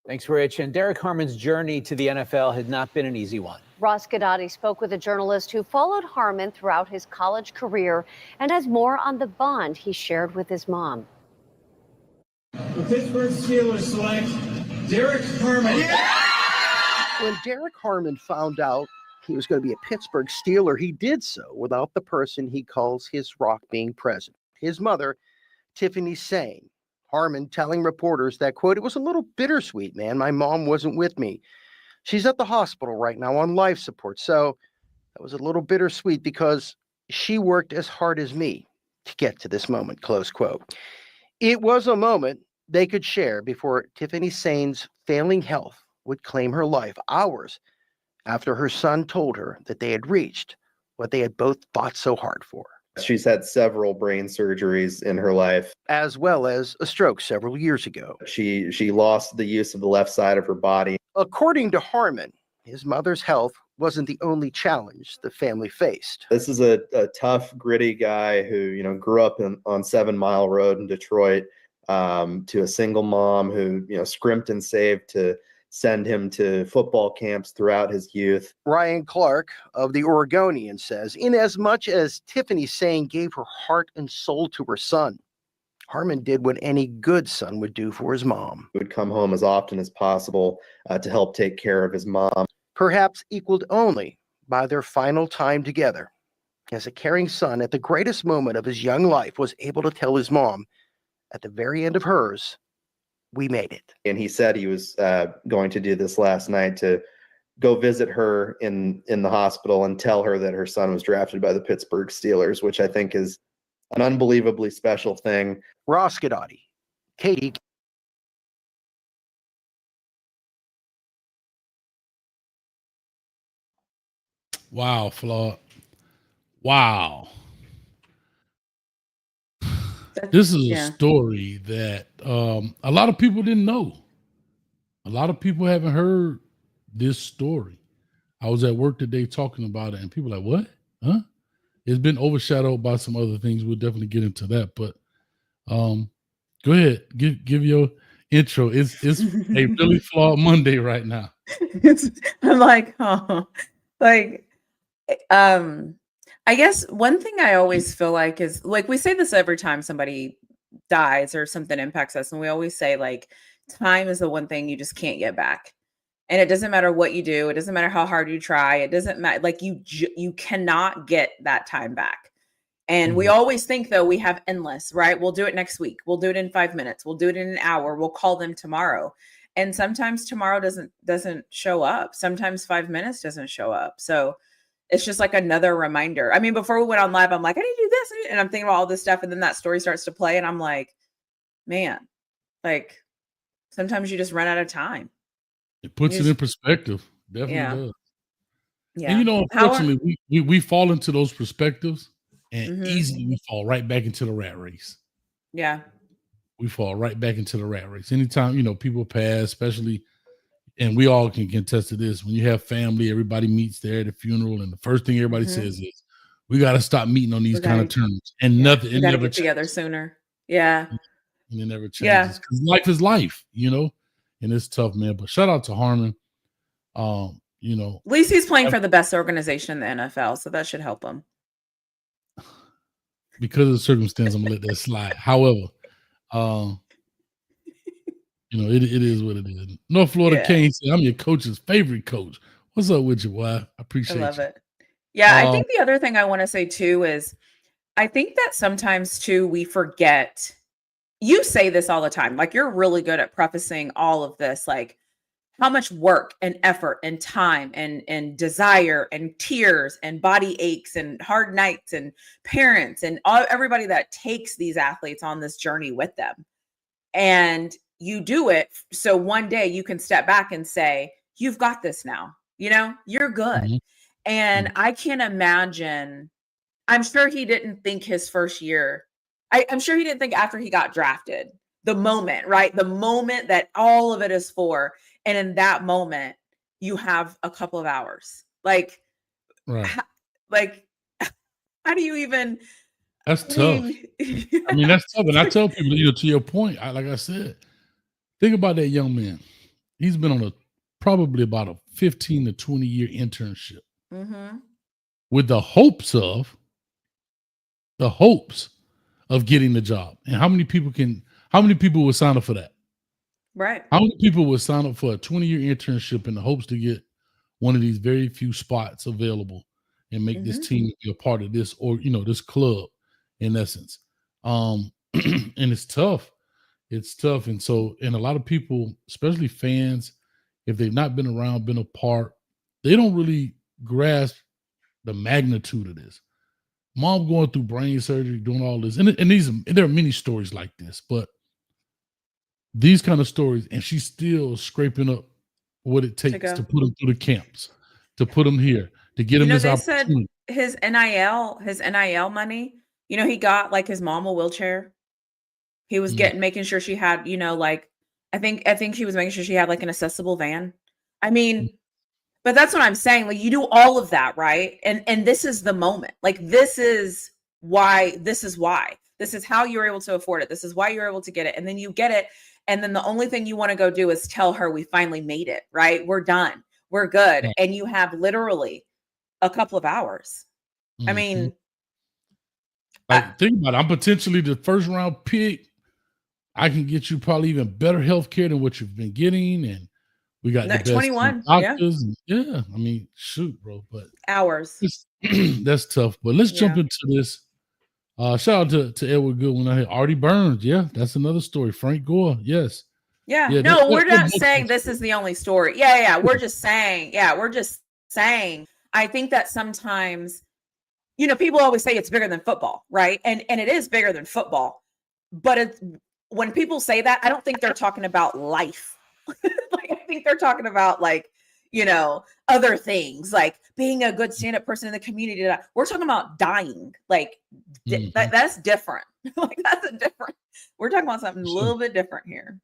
Thanks, Rich. And Derek Harmon's journey to the NFL had not been an easy one. Ross Godotti spoke with a journalist who followed Harmon throughout his college career and has more on the bond he shared with his mom. The Pittsburgh Steelers select Derek Harmon. Yeah! When Derek Harmon found out he was going to be a Pittsburgh Steeler, he did so without the person he calls his rock being present. His mother, Tiffany Sane. Harmon telling reporters that, quote, "It was a little bittersweet, man. My mom wasn't with me. She's at the hospital right now on life support. So that was a little bittersweet because she worked as hard as me to get to this moment," close quote. It was a moment they could share before Tiffany Sane's failing health would claim her life, hours after her son told her that they had reached what they had both fought so hard for. She's had several brain surgeries in her life, as well as a stroke several years ago. She lost the use of the left side of her body. According to Harmon, his mother's health wasn't the only challenge the family faced. This is a tough, gritty guy who, grew up on 7 Mile Road in Detroit, to a single mom who, scrimped and saved to send him to football camps throughout his youth. Ryan Clark of the Oregonian says, in as much as Tiffany Sane gave her heart and soul to her son, Harmon did what any good son would do for his mom. He would come home as often as possible to help take care of his mom. Perhaps equaled only by their final time together, as a caring son at the greatest moment of his young life was able to tell his mom, at the very end of hers, "We made it." And he said he was going to do this last night to go visit her in the hospital and tell her that her son was drafted by the Pittsburgh Steelers, which I think is an unbelievably special thing. Ross Godotti, Katie. Wow, Flaw. Wow. This is a story that a lot of people didn't know. A lot of people haven't heard this story. I was at work today talking about it, and people were like, "What? Huh?" It's been overshadowed by some other things. We'll definitely get into that. But go ahead, give your intro. It's a really flawed Monday right now. I'm like, oh, like, I guess one thing I always feel like is, like, we say this every time somebody dies or something impacts us. And we always say, like, time is the one thing you just can't get back. And it doesn't matter what you do. It doesn't matter how hard you try. It doesn't matter. Like, you cannot get that time back. And we always think, though, we have endless, right? We'll do it next week. We'll do it in 5 minutes. We'll do it in an hour. We'll call them tomorrow. And sometimes tomorrow doesn't show up. Sometimes 5 minutes doesn't show up. So it's just like another reminder. I mean, before we went on live, I'm like, I need to do this. And I'm thinking about all this stuff. And then that story starts to play. And I'm like, man, like, sometimes you just run out of time. It puts it in perspective. Definitely does. Yeah. And, unfortunately, we fall into those perspectives and easily we fall right back into the rat race. Yeah. We fall right back into the rat race. Anytime, people pass, especially, and we all can attest to this, when you have family, everybody meets there at the funeral, and the first thing everybody says is, we got to stop meeting on these kind of terms. And nothing, we got to get together sooner. Yeah. And it never changes. Because life is life, and it's tough, man. But shout out to Harmon. At least he's playing for the best organization in the NFL, so that should help him. Because of the circumstance, I'm gonna let that slide. However, it is what it is. North Florida Kane said, "I'm your coach's favorite coach." What's up with you, boy? I appreciate it. I love it. Yeah, I think the other thing I want to say too is, I think that sometimes too we forget. You say this all the time, like, you're really good at prefacing all of this, like how much work and effort and time and desire and tears and body aches and hard nights and parents and everybody that takes these athletes on this journey with them. And you do it so one day you can step back and say, you've got this now, you're good. And I can't imagine, I'm sure he didn't think his first year, I'm sure he didn't think after he got drafted, the moment, right? The moment that all of it is for. And in that moment, you have a couple of hours. Like, right. How do you even? That's tough. That's tough. And I tell people, to your point, like I said, think about that young man. he's been on probably about a 15 to 20 year internship with the hopes of getting the job. And how many people would sign up for that? Right. How many people would sign up for a 20-year internship in the hopes to get one of these very few spots available and make this team be a part of this, or, this club in essence. And it's tough. It's tough. And a lot of people, especially fans, if they've not been around, been a part, they don't really grasp the magnitude of this. Mom going through brain surgery, doing all this. And there are many stories like this, but these kind of stories, and she's still scraping up what it takes to put them through the camps, to put them here, to get him this opportunity. Said his NIL money, he got like his mom a wheelchair. He was making sure she had, I think she was making sure she had like an accessible van. I mean, but that's what I'm saying. Like, you do all of that, right? And this is the moment. Like, this is why. This is how you're able to afford it. This is why you're able to get it. And then you get it. And then the only thing you want to go do is tell her we finally made it, right? We're done. We're good. Right. And you have literally a couple of hours. I mean, think about it. I'm potentially the first round pick. I can get you probably even better health care than what you've been getting. And we got the best 21 doctors. Yeah. I mean, shoot, bro. But hours. That's tough. But let's jump into this. Shout out to Edward Goodwin. I had Artie Burns. Yeah, that's another story. Frank Gore. Yes. Yeah. No, we're not saying this is the only story. Yeah. We're just saying. I think that sometimes, people always say it's bigger than football, right? And it is bigger than football. But when people say that, I don't think they're talking about life. Like, I think they're talking about other things, like being a good stand-up person in the community. We're talking about dying. Like, that's different. Like, we're talking about something a little bit different here.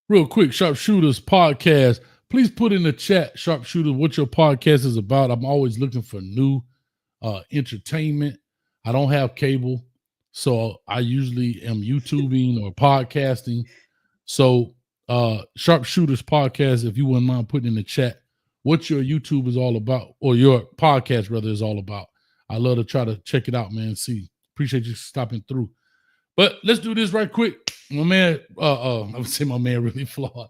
Real quick, Sharpshooters podcast. Please put in the chat, Sharpshooters, what your podcast is about. I'm always looking for new entertainment. I don't have cable, so I usually am YouTubing or podcasting. So Sharpshooters podcast, if you wouldn't mind putting in the chat what your YouTube is all about, or your podcast rather is all about. I love to try to check it out, man. See, appreciate you stopping through. But let's do this right quick. My man, I would say my man really flawed.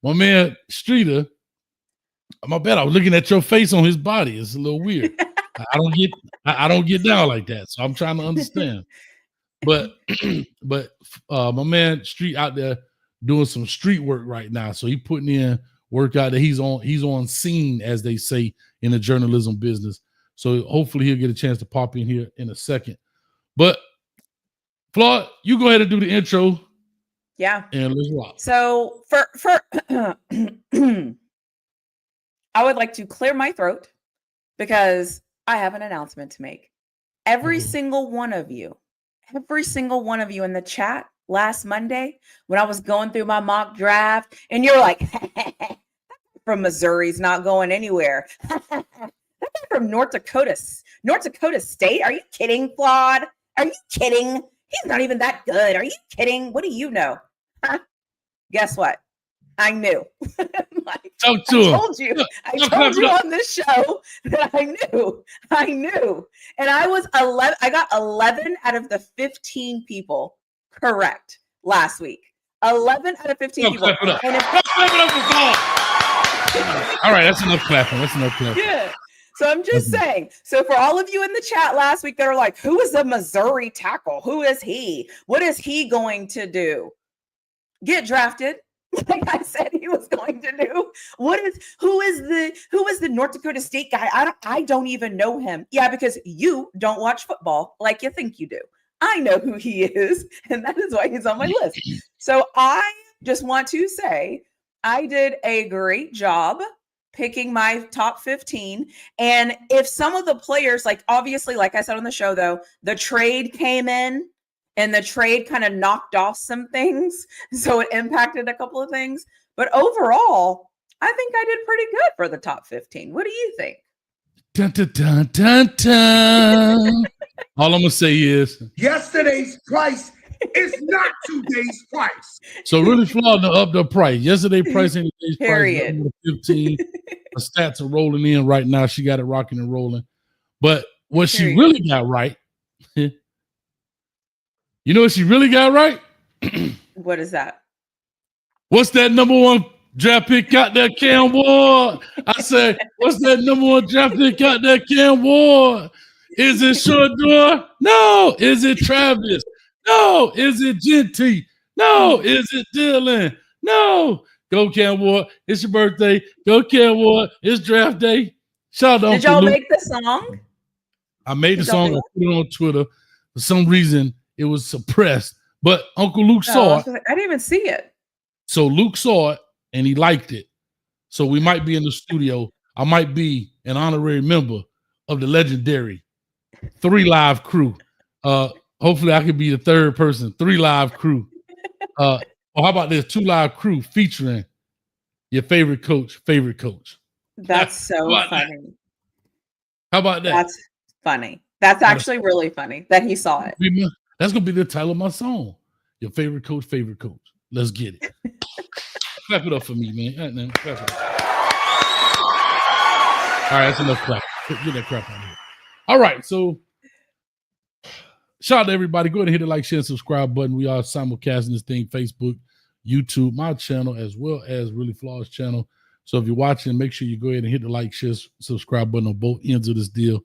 My man Streeter, my bad. I was looking at your face on his body. It's a little weird. I don't get down like that, so I'm trying to understand. But my man Street out there doing some street work right now, so he putting in work out that he's on scene, as they say in the journalism business. So hopefully he'll get a chance to pop in here in a second. But Floyd, you go ahead and do the intro. Yeah. And let's rock. So for I would like to clear my throat because I have an announcement to make. Every single one of you in the chat last Monday when I was going through my mock draft, and you're like, from Missouri's not going anywhere. That guy from North Dakota State. Are you kidding, Flawed? Are you kidding? He's not even that good. Are you kidding? What do you know? Guess what? I knew. I told you on this show that I knew. And I got 11 out of the 15 people correct last week. 11 out of 15 people. Clap it up. All right, that's enough clapping. Yeah. So I'm just saying. So for all of you in the chat last week that are like, who is a Missouri tackle? Who is he? What is he going to do? Get drafted. Like I said he was going to do. Who is the North Dakota State guy? I don't even know him. Yeah, because you don't watch football like you think you do. I know who he is, and that is why he's on my list. So I just want to say I did a great job picking my top 15. And if some of the players, like obviously, like I said on the show, though, the trade came in and the trade kind of knocked off some things. So it impacted a couple of things. But overall, I think I did pretty good for the top 15. What do you think? Dun, dun, dun, dun, dun. All I'm going to say is yesterday's price It's not 2 days twice. So really flawed to up the price. Yesterday price ain't today's price. Period. 15. The stats are rolling in right now. She got it rocking and rolling. But what she Period. really got right, you know what she really got right? What is that? What's that number one draft pick out there, Cam Ward? I said, what's that number one draft pick out there, Cam Ward? Is it Shador? No. Is it Travis? No. Is it Genty? No. Is it Dylan? No. Go Cam Ward. It's your birthday. Go Cam Ward. It's draft day. Shout out Did to y'all Luke. make the song? I made the Did y'all song. do I put it on Twitter. For some reason, it was suppressed. But Uncle Luke saw it. I didn't even see it. So Luke saw it and he liked it. So we might be in the studio. I might be an honorary member of the legendary 3 Live crew. Hopefully I could be the third person. 3 Live crew. Or how about this? 2 Live crew featuring your favorite coach. That's so funny. How about that? That's funny. That's actually really funny that he saw it. That's gonna be the title of my song. Your favorite coach. Let's get it. Clap it up for me, man. Clap it up. All right, that's enough clap. Get that crap out of here. All right, so shout out to everybody. Go ahead and hit the like, share, and subscribe button. We are simulcasting this thing, Facebook, YouTube, my channel, as well as Really Flaw's channel. So if you're watching, make sure you go ahead and hit the like, share, subscribe button on both ends of this deal.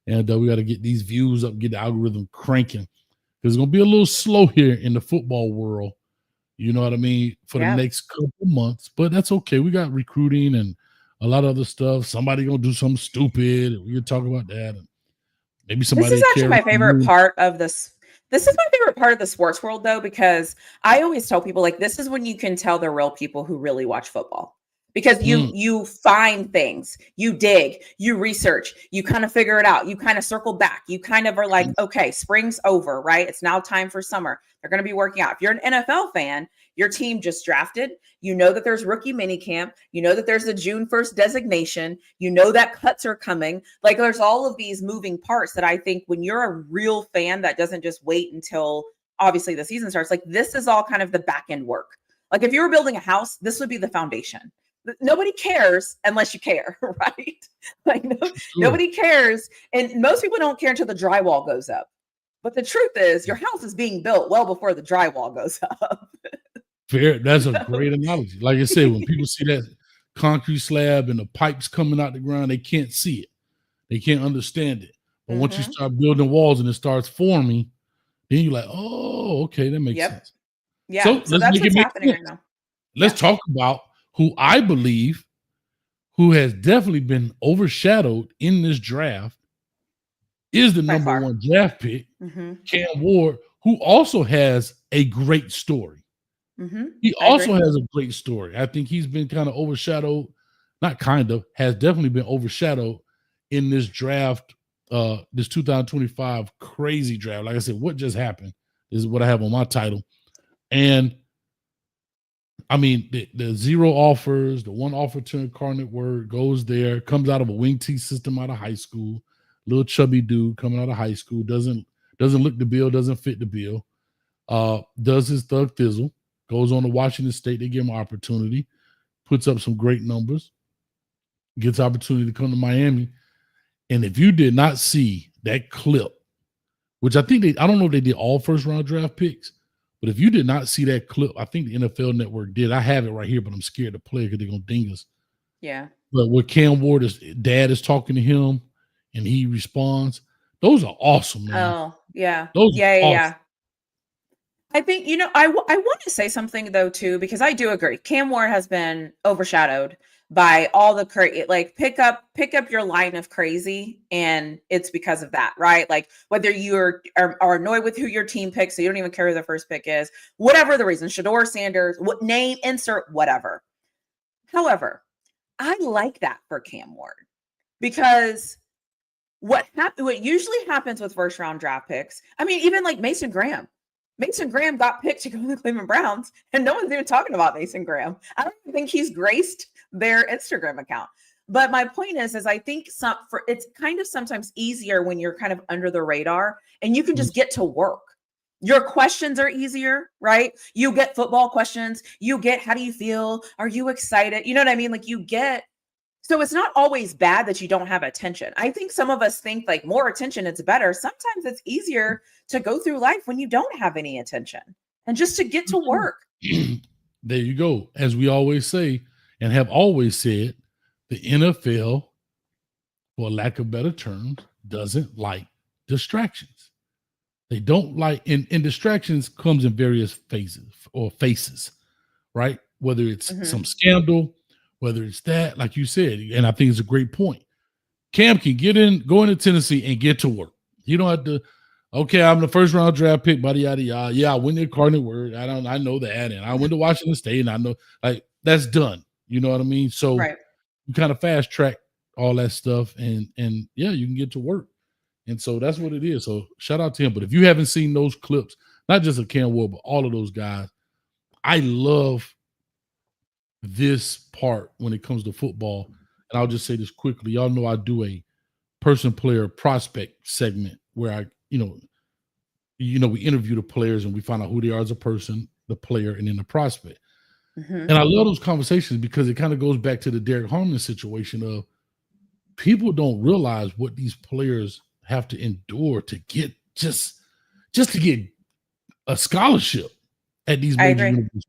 And we got to get these views up, get the algorithm cranking. Because it's going to be a little slow here in the football world. You know what I mean? For the next couple months. But that's okay. We got recruiting and a lot of other stuff. Somebody going to do something stupid. And we can talk about that. And maybe somebody. This is actually my favorite part of this. This is my favorite part of the sports world, though, because I always tell people, like, this is when you can tell the real people who really watch football. Because you find things, you dig, you research, you kind of figure it out, you kind of circle back, you kind of are like, okay, spring's over, right? It's now time for summer. They're going to be working out. If you're an NFL fan, your team just drafted, you know that there's rookie minicamp, you know that there's a June 1st designation, you know that cuts are coming. Like there's all of these moving parts that I think when you're a real fan that doesn't just wait until obviously the season starts, like this is all kind of the back end work. Like if you were building a house, this would be the foundation. Nobody cares unless you care, right? Like nobody cares. And most people don't care until the drywall goes up. But the truth is your house is being built well before the drywall goes up. Fair. That's a great analogy. Like I said, when people see that concrete slab and the pipes coming out the ground, they can't see it. They can't understand it. But once you start building walls and it starts forming, then you're like, oh, okay, that makes sense. Yeah. So that's what's happening right now. Let's talk about who I believe who has definitely been overshadowed in this draft is the number one draft pick, Cam Ward, who also has a great story. He also has a great story. I think he's been kind of overshadowed, not kind of, has definitely been overshadowed in this draft, this 2025 crazy draft. Like I said, what just happened is what I have on my title. And I mean, the 0 offers, the 1 offer to Incarnate Word goes there, comes out of a wing T system out of high school, little chubby dude coming out of high school, doesn't look the bill, doesn't fit the bill, does his thug thizzle, goes on to Washington State, they give him an opportunity, puts up some great numbers, gets opportunity to come to Miami. And if you did not see that clip, which I think I don't know if they did all first round draft picks, but if you did not see that clip, I think the NFL Network did. I have it right here, but I'm scared to play because they're going to ding us. Yeah. But what Cam Ward's dad is talking to him and he responds, those are awesome, man. Oh, yeah. Those are awesome. Yeah. I think, I want to say something, though, too, because I do agree. Cam Ward has been overshadowed by all the like pick up your line of crazy, and it's because of that, right? Like whether you are annoyed with who your team picks, so you don't even care who the first pick is, whatever the reason, Shador Sanders, what name, insert, whatever. However, I like that for Cam Ward because what usually happens with first round draft picks, I mean, even like Mason Graham got picked to go to the Cleveland Browns, and no one's even talking about Mason Graham. I don't even think he's graced their Instagram account. But my point is I think it's kind of sometimes easier when you're kind of under the radar and you can just get to work. Your questions are easier, right? You get football questions. You get, how do you feel? Are you excited? You know what I mean? Like you get, so it's not always bad that you don't have attention. I think some of us think like more attention is better. Sometimes it's easier to go through life when you don't have any attention and just to get to work. There you go. As we always say and have always said, the NFL, for lack of better terms, doesn't like distractions. They don't like, and distractions comes in various phases or faces, right? Whether it's some scandal, whether it's that, like you said, and I think it's a great point. Cam can go into Tennessee and get to work. You don't have to, okay, I'm the first round draft pick, buddy, yada, yada. Yeah, I went to Cardinal Word. I know that. And I went to Washington State, and I know, like, that's done. You know what I mean? So you kind of fast track all that stuff, and yeah, you can get to work. And so that's what it is. So shout out to him. But if you haven't seen those clips, not just of Cam Ward, but all of those guys, I love this part when it comes to football. And I'll just say this quickly. Y'all know I do a person, player, prospect segment where we interview the players and we find out who they are as a person, the player, and then the prospect. And I love those conversations because it kind of goes back to the Derek Harmon situation of people don't realize what these players have to endure to get just to get a scholarship at these major universities.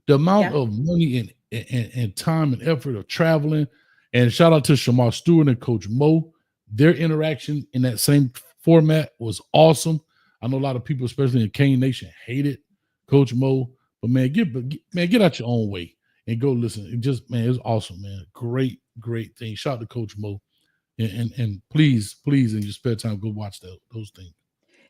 The amount of money and time and effort of traveling. And shout out to Shamar Stewart and Coach Mo. Their interaction in that same format was awesome. I know a lot of people, especially in Kane Nation, hated Coach Mo. But man, get out your own way and go listen. It's awesome, man. Great thing. Shout out to Coach Mo. And please, in your spare time, go watch those things.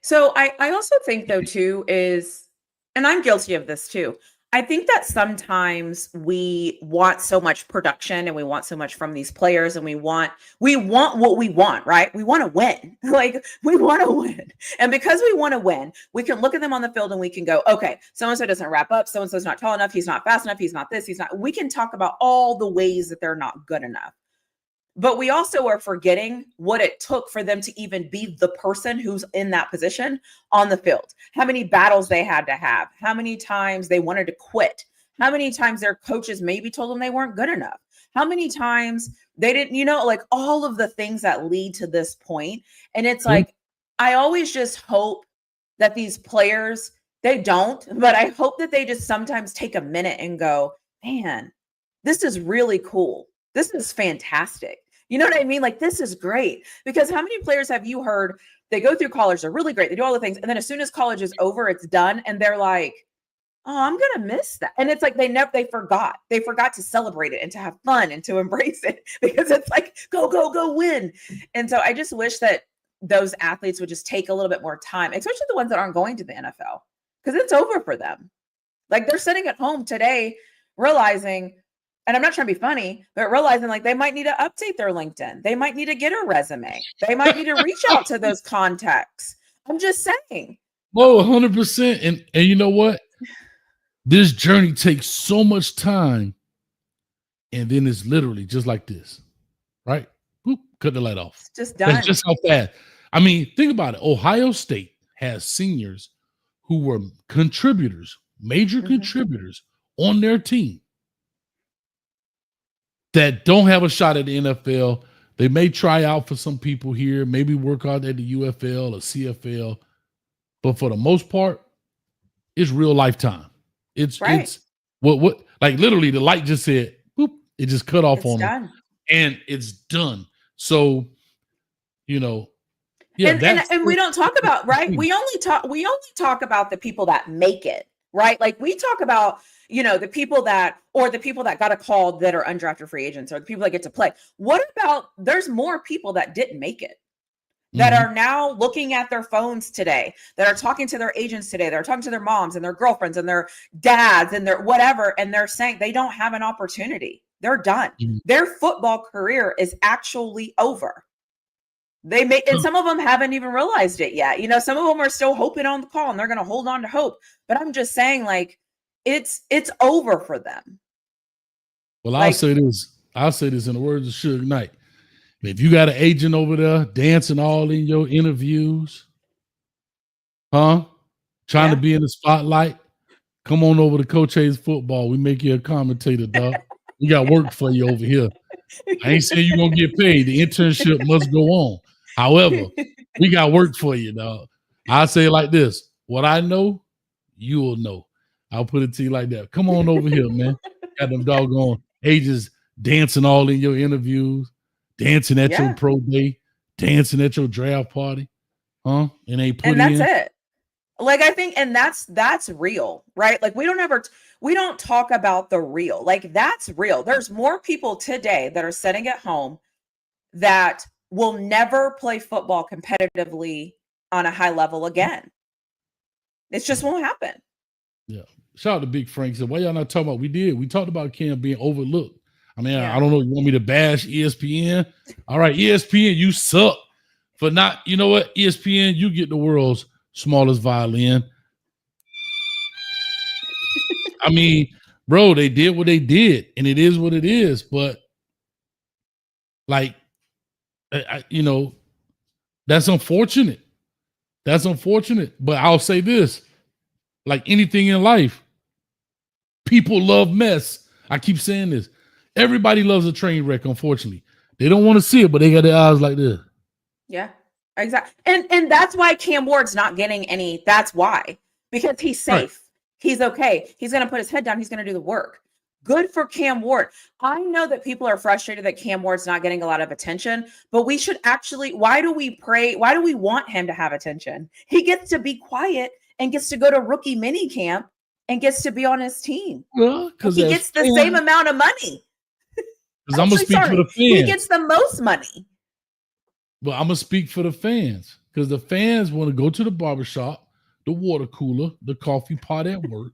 So I also think though too is, and I'm guilty of this too, I think that sometimes we want so much production and we want so much from these players and we want what we want, right? We want to win. Like we want to win. And because we want to win, we can look at them on the field and we can go, okay, so-and-so doesn't wrap up. So-and-so's not tall enough. He's not fast enough. He's not this. We can talk about all the ways that they're not good enough. But we also are forgetting what it took for them to even be the person who's in that position on the field. How many battles they had to have, how many times they wanted to quit, how many times their coaches maybe told them they weren't good enough, how many times they didn't, like all of the things that lead to this point. And it's like, I always just hope that these players, they don't, but I hope that they just sometimes take a minute and go, man, this is really cool. This is fantastic. You know what I mean? Like, this is great. Because how many players have you heard, they go through college, they're really great, they do all the things, and then as soon as college is over, it's done, and they're like, oh, I'm going to miss that. And it's like they forgot. They forgot to celebrate it and to have fun and to embrace it because it's like, go, win. And so I just wish that those athletes would just take a little bit more time, especially the ones that aren't going to the NFL, because it's over for them. Like, they're sitting at home today realizing, and I'm not trying to be funny, but realizing like they might need to update their LinkedIn. They might need to get a resume. They might need to reach out to those contacts. I'm just saying. Well, 100%. And you know what? This journey takes so much time. And then it's literally just like this, right? Boop, cut the light off. It's just done. That's just how fast. I mean, think about it. Ohio State has seniors who were contributors, major contributors on their team, that don't have a shot at the NFL. They may try out for some people here, maybe work out at the UFL or CFL, but for the most part, it's real lifetime. It's what like literally the light just said, boop, it just cut off on them, and it's done. So, and we don't talk about, right? We only talk about the people that make it, right? Like we talk about, the people that got a call that are undrafted free agents or the people that get to play. What about, there's more people that didn't make it that are now looking at their phones today, that are talking to their agents today, that are talking to their moms and their girlfriends and their dads and their whatever. And they're saying they don't have an opportunity. They're done. Their football career is actually over. And some of them haven't even realized it yet. Some of them are still hoping on the call and they're going to hold on to hope. But I'm just saying, like, it's over for them. Well, I'll say this in the words of Suge Knight. If you got an agent over there dancing all in your interviews, trying to be in the spotlight. Come on over to Coach Hayes Football. We make you a commentator, dog. We got work for you over here. I ain't saying you're gonna get paid. The internship must go on. However, we got work for you, dog. I say it like this: what I know, you will know. I'll put it to you like that. Come on over here, man. Got them doggone ages dancing all in your interviews, dancing at your pro day, dancing at your draft party, huh? And they put and that's in. it. Like, I think, and that's real, right? Like, we don't talk about the real. Like, that's real. There's more people today that are sitting at home that will never play football competitively on a high level again. It just won't happen. Yeah. Shout out to Big Frank. Said, why y'all not talking about? We talked about Cam being overlooked. I mean, I don't know. You want me to bash ESPN? All right, ESPN, you suck for not, you know what? ESPN, you get the world's smallest violin. I mean, bro, they did what they did, and it is what it is. But like, that's unfortunate. That's unfortunate. But I'll say this: like anything in life, people love mess. I keep saying this. Everybody loves a train wreck. Unfortunately, they don't want to see it, but they got their eyes like this. Yeah. Exactly. And that's why Cam Ward's not getting any. That's why, because he's safe. Right. He's okay. He's going to put his head down. He's going to do the work. Good for Cam Ward. I know that people are frustrated that Cam Ward's not getting a lot of attention, but we should actually, why do we pray? Why do we want him to have attention? He gets to be quiet and gets to go to rookie mini camp and gets to be on his team. Well, because he gets the same amount of money. Because I'm going to speak for the fans. He gets the most money. But I'm going to speak for the fans, because the fans want to go to the barbershop, the water cooler, the coffee pot at work,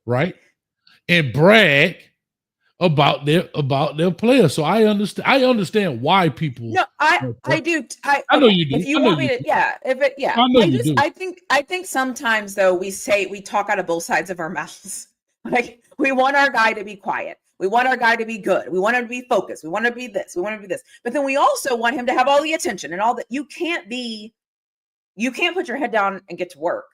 right? And brag about their players. So I understand why people. No, I do. I know you do. If you want me to, I know you do. I think sometimes though we talk out of both sides of our mouths. Like, we want our guy to be quiet. We want our guy to be good. We want him to be focused. We want him to be this. We want him to be this. But then we also want him to have all the attention and all that. You can't put your head down and get to work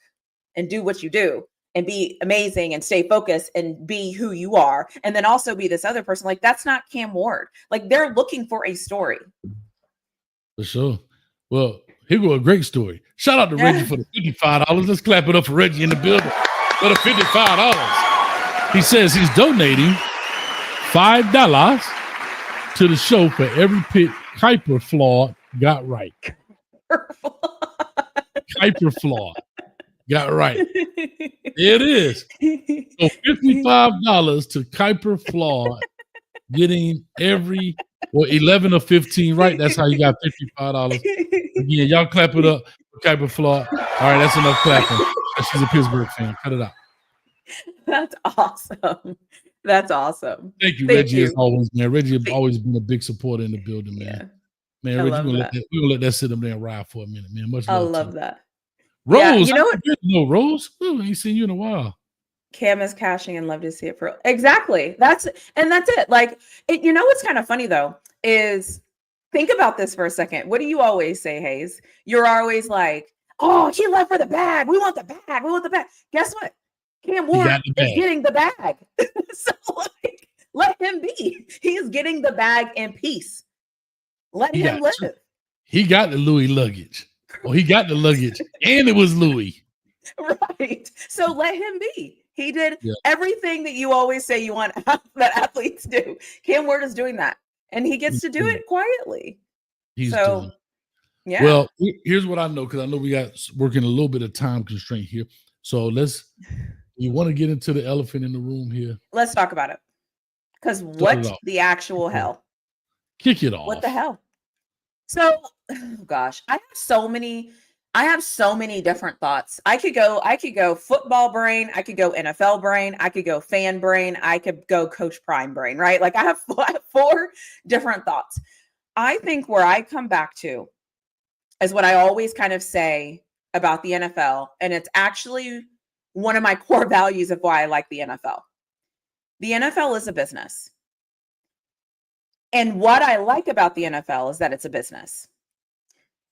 and do what you do and be amazing and stay focused and be who you are. And then also be this other person. Like, that's not Cam Ward. Like, they're looking for a story. For sure. Well, here go a great story. Shout out to Reggie for the $55. Let's clap it up for Reggie in the building for the $55. He says he's donating $5 to the show for every pick Kuiper Flawed got right. Kuiper Flawed got right. It is. So $55 to Kuiper Flawed, getting every 11 or 15 right. That's how you got $55. Again, y'all clap it up for Kuiper Flawed. All right, that's enough clapping. She's a Pittsburgh fan. Cut it out. That's awesome. That's awesome. Thank you, Reggie, as always, man. Reggie has always been a big supporter in the building, man. Man, Reggie, we're gonna let that sit up there and ride for a minute, man. Much love. I love that. Rose, yeah, you know what? Rose? Ooh, I ain't seen you in a while. Cam is cashing and love to see it for exactly. That's it. Like, you know what's kind of funny though is, think about this for a second. What do you always say, Hayes? You're always like, "Oh, he left for the bag. We want the bag. We want the bag." Guess what? Cam Ward is getting the bag. So, like, let him be. He is getting the bag in peace. Let him live. He got the Louis luggage. Oh, he got the luggage, and it was Louis. Right. So let him be. He did everything that you always say you want that athletes do. Cam Ward is doing that, and he gets to do it quietly. He's doing it. Yeah. Well, here's what I know, because I know we got working a little bit of time constraint here. So you want to get into the elephant in the room here? Let's talk about it. Because what the actual hell? Kick it off. What the hell? So, oh gosh, I have so many different thoughts. I could go football brain, I could go NFL brain, I could go fan brain, I could go Coach Prime brain, right? Like, I have 4 different thoughts. I think where I come back to is what I always kind of say about the NFL, and it's actually one of my core values of why I like the NFL. The NFL is a business. And what I like about the NFL is that it's a business.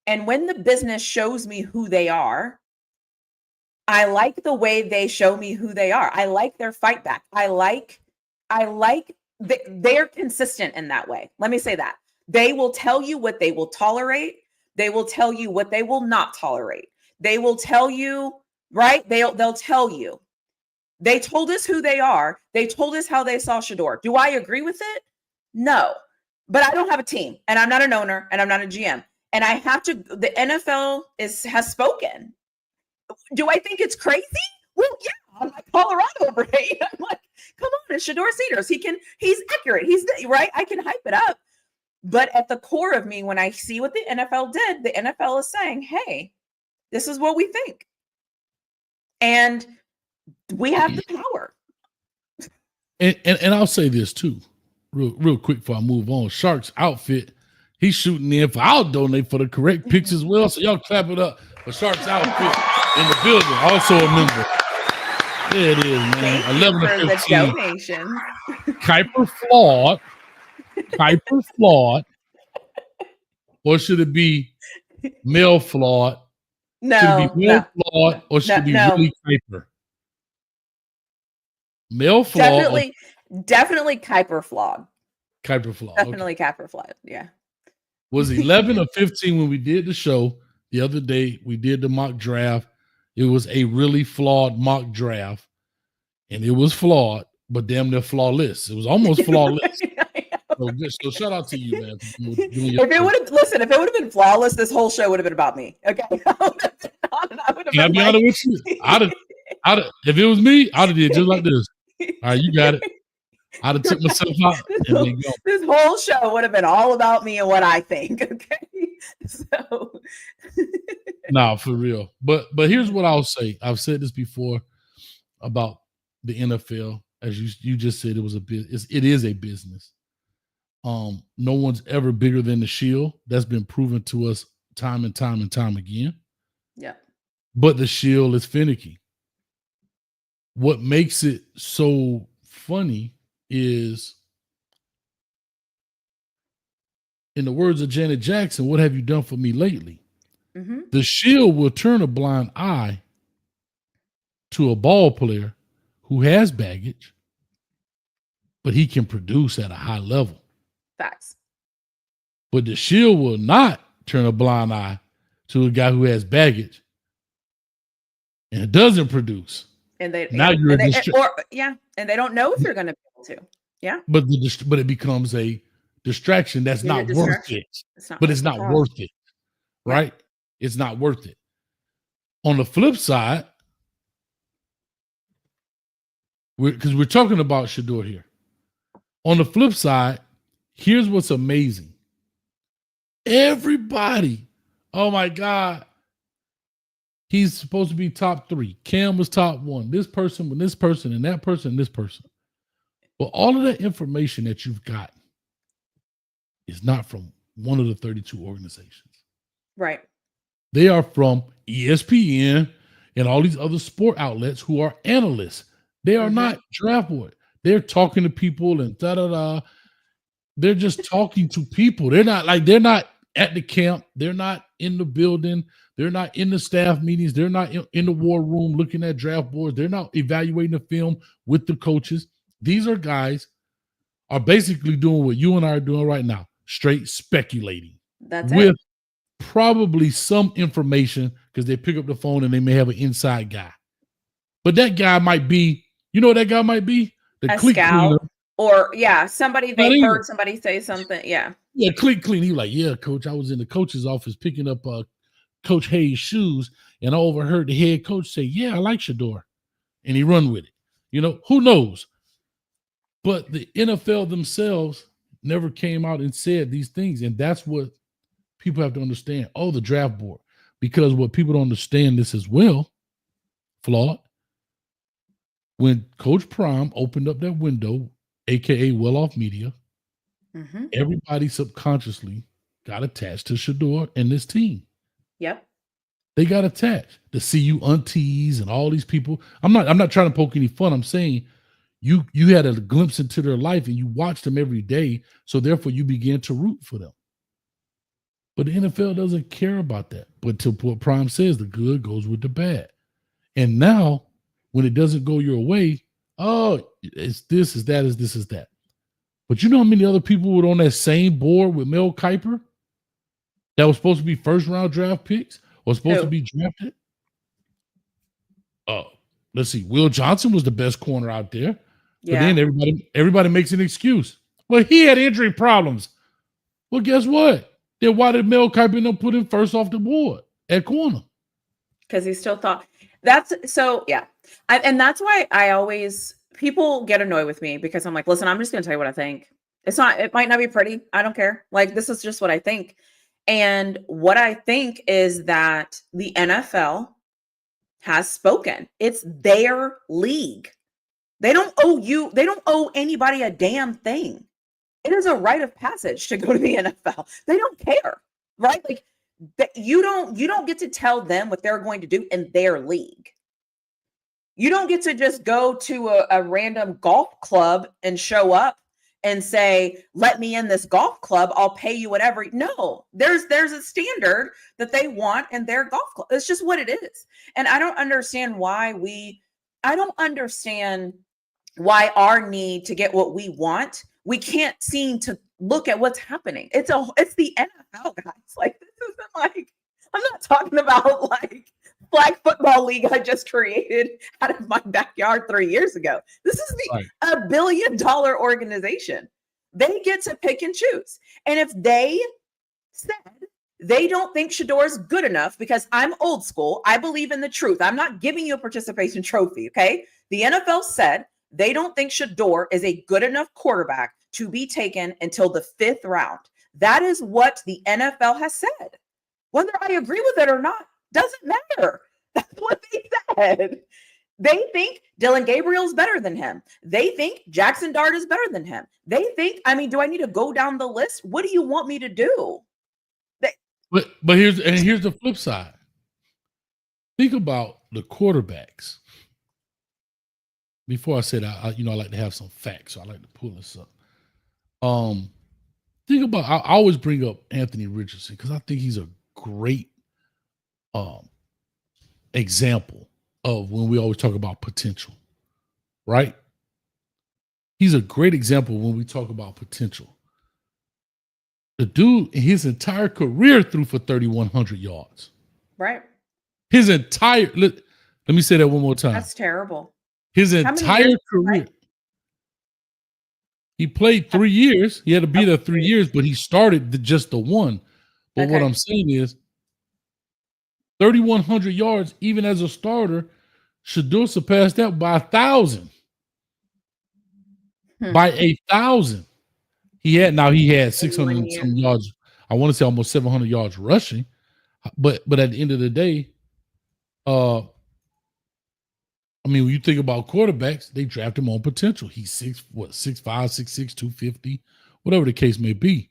And when the business shows me who they are, I like the way they show me who they are. I like their fight back. I like they're consistent in that way. Let me say that. They will tell you what they will tolerate. They will tell you what they will not tolerate. They will tell you, right? They'll tell you. They told us who they are. They told us how they saw Shador. Do I agree with it? No. But I don't have a team, and I'm not an owner, and I'm not a GM. And I have to, the NFL has spoken. Do I think it's crazy? Well, yeah, I'm like Colorado brain. I'm like, come on, it's Shador Cedars. He's accurate. He's right. I can hype it up. But at the core of me, when I see what the NFL did, the NFL is saying, hey, this is what we think. And we have the power. And I'll say this too, real quick before I move on. Shark's outfit, he's shooting in for, I'll donate for the correct picks as well. So y'all clap it up for Shark's outfit in the building. Also a member. There it is, man. Thank 11 you to for 15. the donation. Kuiper flawed. Kuiper flawed. Or should it be male flawed? No. Should it be male flawed or should it be really Kuiper? Male flawed. Definitely Kuiper flawed. Kuiper flawed. Definitely Kuiper flawed. Yeah. Was 11 or 15 when we did the show the other day. We did the mock draft. It was a really flawed mock draft, and it was flawed, but damn near flawless. It was almost flawless. So shout out to you, man. If it would have been flawless, this whole show would have been about me. Okay. Can I be honest with you? If it was me, I'd have did just like this. All right, you got it. I'd have took myself out and then go. This whole show would have been all about me and what I think. Okay. So nah, for real. But here's what I'll say. I've said this before about the NFL. As you just said, it is a business. No one's ever bigger than the Shield. That's been proven to us time and time and time again. Yeah. But the Shield is finicky. What makes it so funny is, in the words of Janet Jackson, what have you done for me lately? Mm-hmm. The Shield will turn a blind eye to a ball player who has baggage, but he can produce at a high level. Facts. But the Shield will not turn a blind eye to a guy who has baggage and doesn't produce. And they now and, you're and a they, and they don't know if you're going to be able to. Yeah. But it becomes a distraction that's not worth it. It's not worth it. Right? Yeah. It's not worth it. On the flip side, because we're talking about Shador here. On the flip side, here's what's amazing. Everybody, oh my God, he's supposed to be top 3. Cam was top 1. This person, and this person, and that person, and this person. But all of that information that you've got is not from one of the 32 organizations. Right. They are from ESPN and all these other sport outlets who are analysts. They are not draft board. They're talking to people and da-da-da. They're just talking to people. They're not at the camp. They're not in the building. They're not in the staff meetings. They're not in the war room looking at draft boards. They're not evaluating the film with the coaches. These are guys are basically doing what you and I are doing right now, straight speculating. That's with probably some information because they pick up the phone and they may have an inside guy. But that guy might be, you know what that guy might be? A scout. Or, somebody they heard somebody say something. Yeah. Yeah, click clean. He was like, yeah, coach, I was in the coach's office picking up Coach Hayes' shoes, and I overheard the head coach say, yeah, I like Shador. And he run with it. You know, who knows? But the NFL themselves never came out and said these things. And that's what people have to understand. Oh, the draft board. Because what people don't understand this as well, flawed. When Coach Prime opened up that window, AKA Well-Off Media, everybody subconsciously got attached to Shador and this team. Yep. They got attached. The CU aunties and all these people. I'm not trying to poke any fun. I'm saying you had a glimpse into their life and you watched them every day. So therefore you began to root for them. But the NFL doesn't care about that. But to what Prime says, the good goes with the bad. And now, when it doesn't go your way, oh, it's this, is that, is this, is that. But you know how many other people were on that same board with Mel Kiper that was supposed to be first round draft picks or supposed to be drafted? Let's see. Will Johnson was the best corner out there. But then everybody makes an excuse. Well, he had injury problems. Well, guess what? Then why did Mel Kiper not put him first off the board at corner? Because he still thought that's so, yeah. And that's why people get annoyed with me because I'm like, listen, I'm just going to tell you what I think. It might not be pretty. I don't care. Like, this is just what I think. And what I think is that the NFL has spoken. It's their league. They don't owe anybody a damn thing. It is a rite of passage to go to the NFL. They don't care, right? Like, you don't get to tell them what they're going to do in their league. You don't get to just go to a random golf club and show up and say, let me in this golf club, I'll pay you whatever. No, there's a standard that they want in their golf club. It's just what it is. And I don't understand why our need to get what we want, we can't seem to look at what's happening. It's the NFL, guys. Like, this isn't like, I'm not talking about like flag football league I just created out of my backyard 3 years ago. This is $1 billion organization. They get to pick and choose. And if they said they don't think Shador's good enough, because I'm old school, I believe in the truth. I'm not giving you a participation trophy, okay? The NFL said they don't think Shador is a good enough quarterback to be taken until the 5th round. That is what the NFL has said. Whether I agree with it or not doesn't matter. That's what they said. They think Dylan Gabriel's better than him. They think Jackson Dart is better than him. They think, do I need to go down the list? What do you want me to do? But here's the flip side. Think about the quarterbacks. Before I said I like to have some facts, so I like to pull this up. Think about, I always bring up Anthony Richardson because I think he's a great example of when we always talk about potential, right? He's a great example when we talk about potential. The dude, in his entire career, threw for 3,100 yards. Right. His entire, let me say that one more time. That's terrible. His entire career. He played 3 years. He had to be there 3 years, but he started just the one. But what I'm saying is 3,100 yards, even as a starter, Shador surpassed that by 1,000. By 1,000. He had 600 and some yards. I want to say almost 700 yards rushing. But at the end of the day, when you think about quarterbacks, they draft him on potential. He's 6'5", 6'6", 250, whatever the case may be.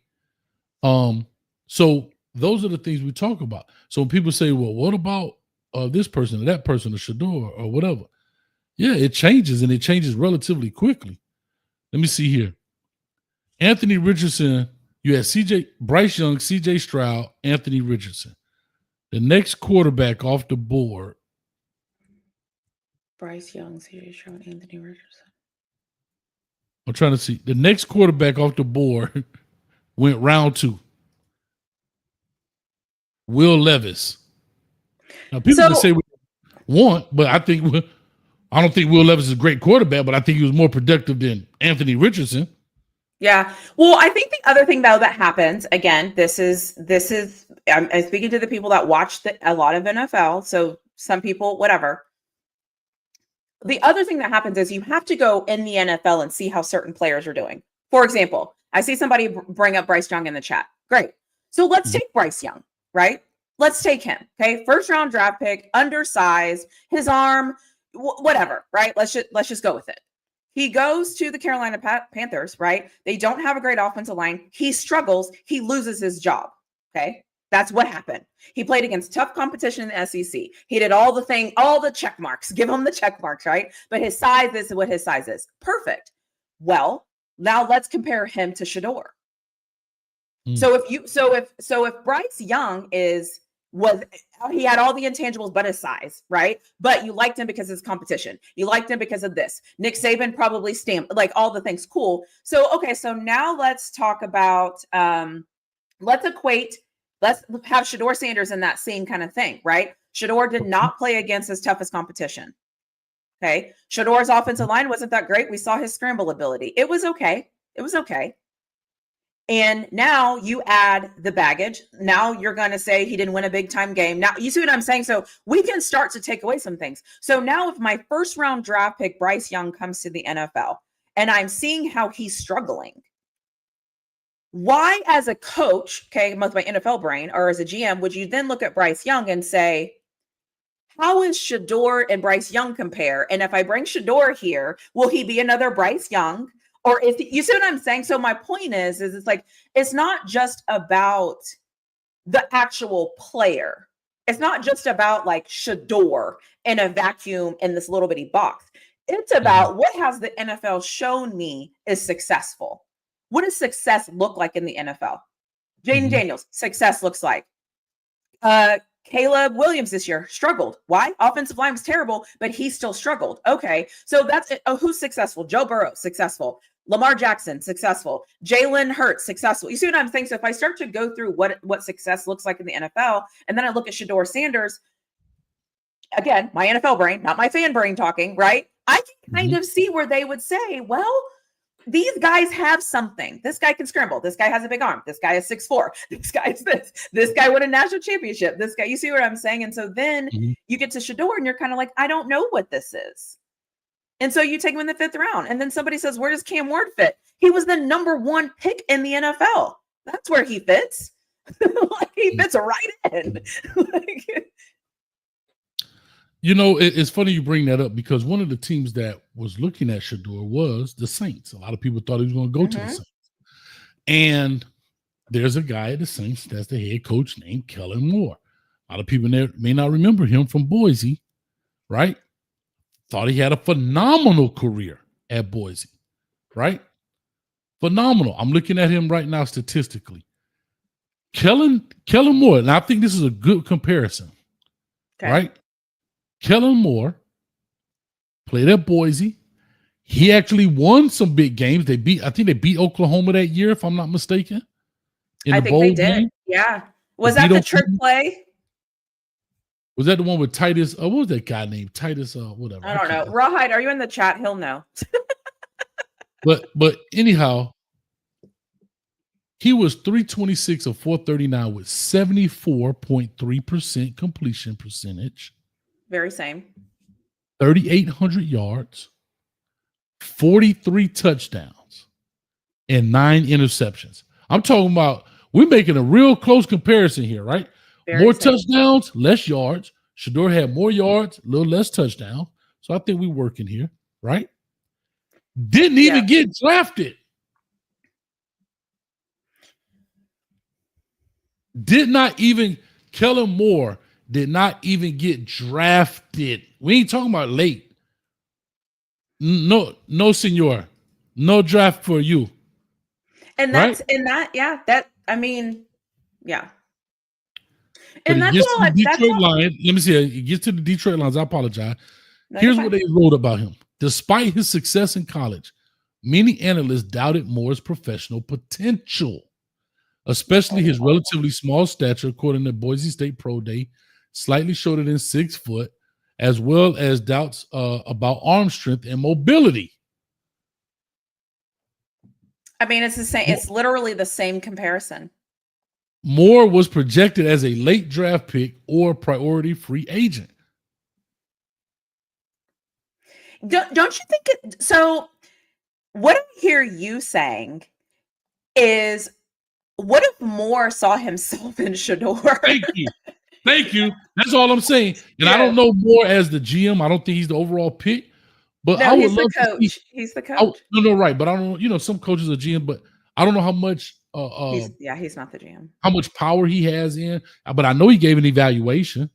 So those are the things we talk about. So when people say, well, what about this person or that person or Shador or whatever? Yeah, it changes, and it changes relatively quickly. Let me see here. Anthony Richardson, you had Bryce Young, CJ Stroud, Anthony Richardson. The next quarterback off the board. Bryce Young, CJ Stroud, Anthony Richardson. I'm trying to see. The next quarterback off the board went round 2. Will Levis. Now, people can say we want, but I don't think Will Levis is a great quarterback, but I think he was more productive than Anthony Richardson. Yeah. Well, I think the other thing though that happens, again, this is I'm speaking to the people that watch a lot of NFL. So some people, whatever. The other thing that happens is you have to go in the NFL and see how certain players are doing. For example, I see somebody bring up Bryce Young in the chat. Great. So let's take Bryce Young, right? Let's take him. Okay. 1st round draft pick, undersized, his arm, whatever, right? Let's just go with it. He goes to the Carolina Panthers, right? They don't have a great offensive line. He struggles. He loses his job. Okay. That's what happened. He played against tough competition in the SEC. He did all the check marks. Give him the check marks, right? But his size is what his size is. Perfect. Well, now let's compare him to Shador. So if Bryce Young is he had all the intangibles but his size, right? But you liked him because of his competition. You liked him because of this. Nick Saban probably stamped like all the things. Cool. So, okay. So now let's talk about, let's have Shedeur Sanders in that same kind of thing, right? Shedeur did not play against his toughest competition. Okay. Shedeur's offensive line wasn't that great. We saw his scramble ability. It was okay. It was okay. And now you add the baggage. Now you're going to say he didn't win a big time game. Now you see what I'm saying? So we can start to take away some things. So now if my first round draft pick, Bryce Young, comes to the NFL and I'm seeing how he's struggling, why as a coach, okay, with my NFL brain, or as a GM, would you then look at Bryce Young and say, how is Shedeur and Bryce Young compare? And if I bring Shedeur here, will he be another Bryce Young? Or if you see what I'm saying? So my point is it's like, it's not just about the actual player. It's not just about like Shedeur in a vacuum in this little bitty box. It's about what has the NFL shown me is successful. What does success look like in the NFL? Jaden Daniels, success looks like. Caleb Williams this year struggled. Why? Offensive line was terrible, but he still struggled. Okay, so that's it. Oh, who's successful? Joe Burrow, successful. Lamar Jackson, successful. Jalen Hurts, successful. You see what I'm saying? So if I start to go through what success looks like in the NFL, and then I look at Shedeur Sanders, again, my NFL brain, not my fan brain talking, right? I can kind of see where they would say, well, these guys have something. This guy can scramble. This guy has a big arm. This guy is 6'4". This guy is this. This guy won a national championship. This guy, you see what I'm saying? And so then you get to Shedeur and you're kind of like, I don't know what this is. And so you take him in the 5th round. And then somebody says, where does Cam Ward fit? He was the number 1 pick in the NFL. That's where he fits. Like, he fits right in. You know, it's funny you bring that up because one of the teams that was looking at Shedeur was the Saints. A lot of people thought he was going to go to the Saints. And there's a guy at the Saints that's the head coach named Kellen Moore. A lot of people there may not remember him from Boise, right? Thought he had a phenomenal career at Boise, right? Phenomenal. I'm looking at him right now statistically. Kellen Moore, and I think this is a good comparison, right? Kellen Moore played at Boise. He actually won some big games. I think they beat Oklahoma that year, if I'm not mistaken. I think they did. Game. Yeah. Was that the trick play? Was that the one with Titus? What was that guy named? Titus, whatever. I don't know. Rawhide, are you in the chat? He'll know. But anyhow, he was 326 of 439 with 74.3% completion percentage. Very same. 3,800 yards, 43 touchdowns, and 9 interceptions. I'm talking about, we're making a real close comparison here, right? More touchdowns, less yards. Shedeur had more yards, a little less touchdowns. So I think we're working here, right? Didn't even get drafted. Kellen Moore did not even get drafted. We ain't talking about late. No, senor. No draft for you. And that's, And that's all. Let me see. He gets to the Detroit Lions. I apologize. No, here's what they wrote about him. Despite his success in college, many analysts doubted Moore's professional potential, especially his relatively small stature, according to Boise State Pro Day, slightly shorter than 6 foot, as well as doubts about arm strength and mobility. I mean, it's the same. It's literally the same comparison. Moore was projected as a late draft pick or priority free agent. Don't you think it? So what I hear you saying is, what if Moore saw himself in Shedeur? Thank you. That's all I'm saying. And I don't know Moore as the GM. I don't think he's the overall pick. But I would love to see. He's the coach. Right. But I don't. Some coaches are GM, but I don't know how much. He's not the GM. How much power he has in, but I know he gave an evaluation.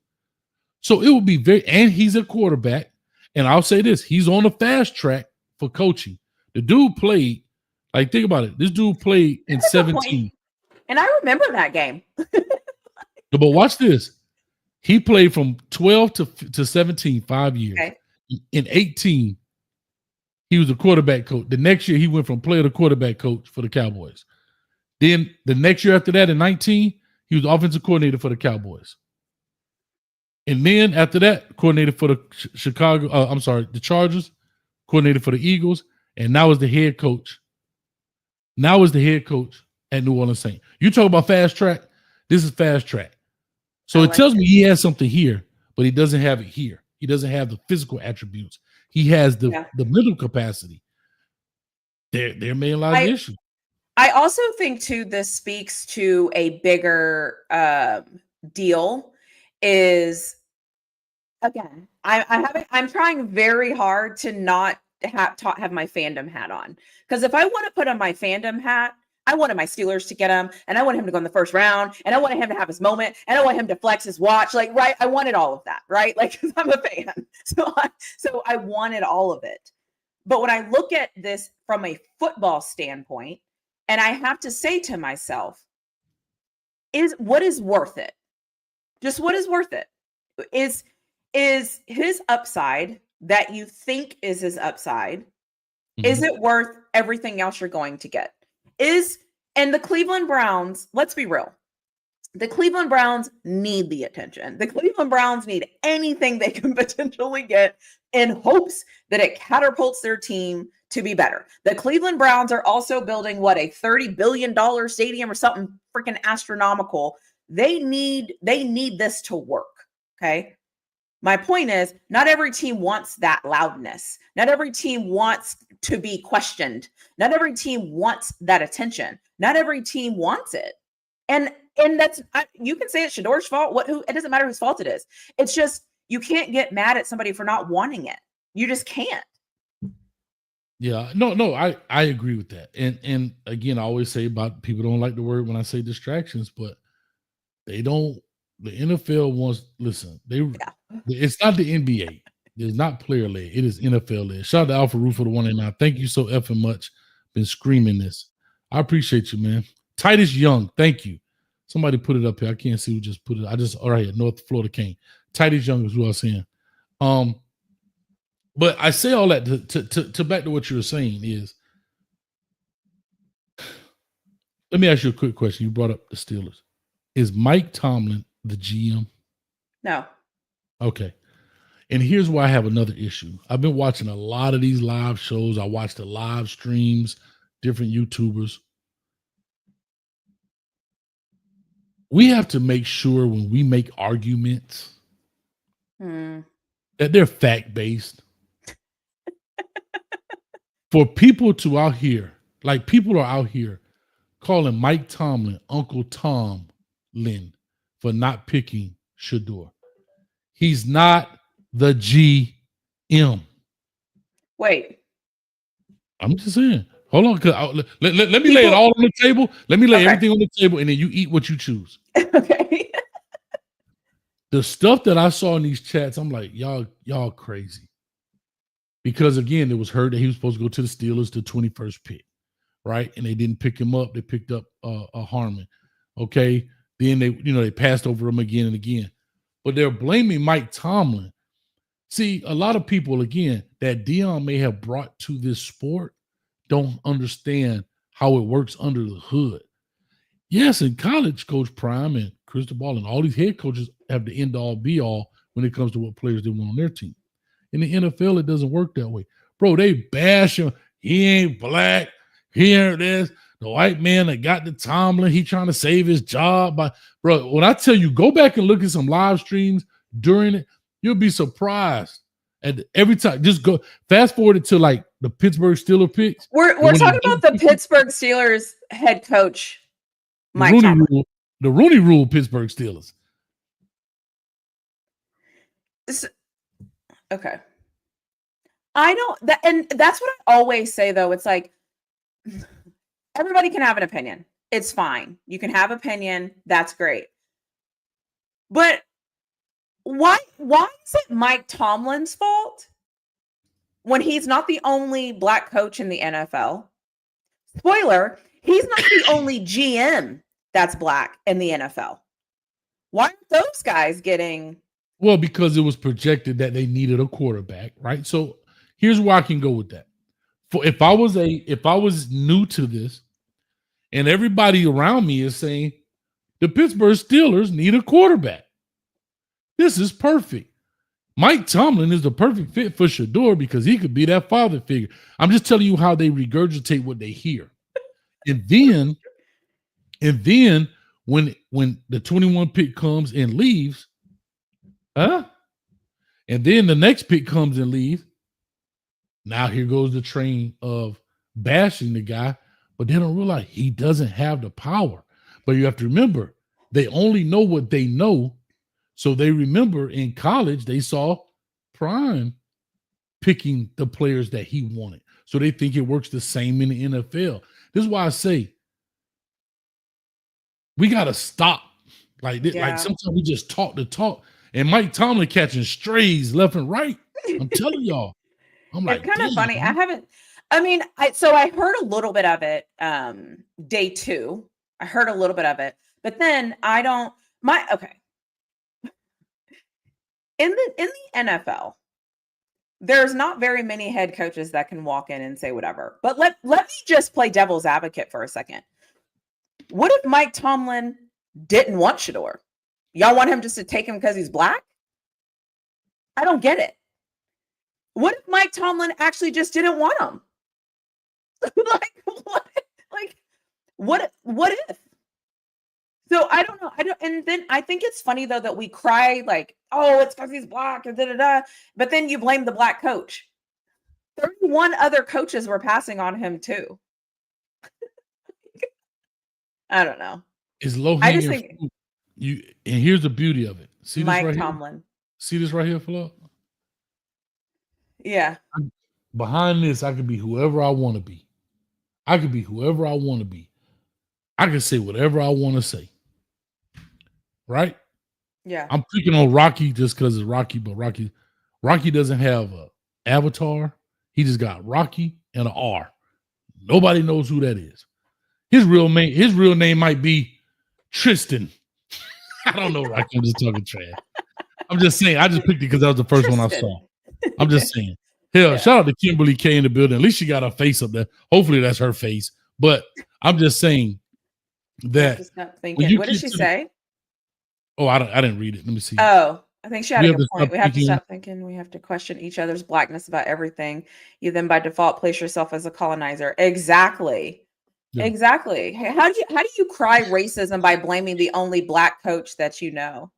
So it would be and he's a quarterback. And I'll say this, he's on the fast track for coaching. The dude played, think about it. This dude played in 17. And I remember that game. But watch this. He played from 12 to 17, 5 years. Okay. In 18, he was a quarterback coach. The next year, he went from player to quarterback coach for the Cowboys. Then the next year after that, in 19, he was offensive coordinator for the Cowboys. And then after that, coordinator for the the Chargers, coordinator for the Eagles, and now is the head coach. Now is the head coach at New Orleans Saints. You talk about fast track. This is fast track. So it tells me he has something here, but he doesn't have it here. He doesn't have the physical attributes. He has the mental capacity. There may lie the issue. I also think too, this speaks to a bigger deal. Is again, I'm trying very hard to not have my fandom hat on, because if I want to put on my fandom hat, I wanted my Steelers to get him, and I wanted him to go in the first round, and I wanted him to have his moment, and I want him to flex his watch, like, right? I wanted all of that, right? Like, 'cause I'm a fan, so I wanted all of it. But when I look at this from a football standpoint, and I have to say to myself, what is worth it? Just what is worth it? Is his upside that you think is his upside? Is it worth everything else you're going to get? And the Cleveland Browns, let's be real. The Cleveland Browns need the attention. The Cleveland Browns need anything they can potentially get in hopes that it catapults their team to be better. The Cleveland Browns are also building a $30 billion stadium or something freaking astronomical. They need this to work. Okay. My point is, not every team wants that loudness. Not every team wants to be questioned. Not every team wants that attention. Not every team wants it. And that's, you can say it's Shador's fault. It doesn't matter whose fault it is. It's just, you can't get mad at somebody for not wanting it. You just can't. Yeah, no, I agree with that. And again, I always say about people don't like the word when I say distractions, but they don't. The NFL wants, listen, it's not the NBA. It's not player led. It is NFL led. Shout out to Alpha Roof for the 189. Thank you so effing much. Been screaming this. I appreciate you, man. Titus Young, thank you. Somebody put it up here. I can't see who just put it. All right, North Florida King. Titus Young is who I was saying. But I say all that to back to what you were saying is, let me ask you a quick question. You brought up the Steelers. Is Mike Tomlin the GM? No. Okay. And here's why I have another issue. I've been watching a lot of these live shows. I watch the live streams, different YouTubers. We have to make sure when we make arguments that they're fact-based. For people to out here, like people are out here calling Mike Tomlin Uncle Tomlin for not picking Shador. He's not the GM. Wait. I'm just saying. Hold on. Let me lay it all on the table. Let me lay everything on the table, and then you eat what you choose. Okay. The stuff that I saw in these chats, I'm like, y'all crazy. Because again, it was heard that he was supposed to go to the Steelers, the 21st pick, right? And they didn't pick him up. They picked up Harmon. Okay. Then they passed over him again and again. But they're blaming Mike Tomlin. See, a lot of people, again, that Dion may have brought to this sport don't understand how it works under the hood. Yes, in college, Coach Prime and Cristobal and all these head coaches have the end-all, be-all when it comes to what players they want on their team. In the NFL, it doesn't work that way. Bro, they bash him. He ain't black. He ain't this. The white man that got the Tomlin, he trying to save his job. Bro, when I tell you, go back and look at some live streams during it, you'll be surprised. And every time, just go fast forward it to like the Pittsburgh Steelers picks. We're talking about the Pittsburgh Steelers head coach, Mike Tomlin. The Rooney Rule Pittsburgh Steelers. Okay. I don't that, and that's what I always say though. It's like everybody can have an opinion. It's fine. You can have opinion. That's great. But why is it Mike Tomlin's fault when he's not the only black coach in the NFL? Spoiler, he's not the only GM that's black in the NFL. Why aren't those guys getting? Well, because it was projected that they needed a quarterback, right? So here's where I can go with that. For if I was new to this, and everybody around me is saying the Pittsburgh Steelers need a quarterback, this is perfect. Mike Tomlin is the perfect fit for Shador because he could be that father figure. I'm just telling you how they regurgitate what they hear. And then when the 21 pick comes and leaves, and then the next pick comes and leaves. Now here goes the train of bashing the guy, but they don't realize he doesn't have the power. But you have to remember, they only know what they know. So they remember in college, they saw Prime picking the players that he wanted. So they think it works the same in the NFL. This is why I say we got to stop. Like sometimes we just talk the talk. And Mike Tomlin catching strays left and right. I'm telling y'all. I'm like, it's kind of funny. Man. I heard a little bit of it day 2. I heard a little bit of it, but then in the NFL, there's not very many head coaches that can walk in and say whatever. But let me just play devil's advocate for a second. What if Mike Tomlin didn't want Shador? Y'all want him just to take him because he's black? I don't get it. What if Mike Tomlin actually just didn't want him? What if? So I don't know. And then I think it's funny though that we cry like, oh, it's because he's black and da-da-da. But then you blame the black coach. 31 other coaches were passing on him too. I don't know. It's low hanging fruit. And here's the beauty of it. See Mike this right Tomlin. Here? See this right here, Flo? Yeah. Behind this, I could be whoever I want to be. I could be whoever I want to be. I can say whatever I want to say. Right? Yeah. I'm picking on Rocky just because it's Rocky, but Rocky doesn't have an avatar. He just got Rocky and an R. Nobody knows who that is. His real name might be Tristan. I don't know, Rocky. I'm just talking trash. I'm just saying. I just picked it because that was the first one I saw. I'm just saying. Hell, shout out to Kimberly K in the building. At least she got her face up there. Hopefully that's her face. But I'm just saying that. What did she say? I didn't read it. Let me see. Oh, I think she had a good point. We have to stop thinking. We have to question each other's blackness about everything. You then by default place yourself as a colonizer. Exactly. Yeah. Exactly. Hey, how do you cry racism by blaming the only black coach that you know?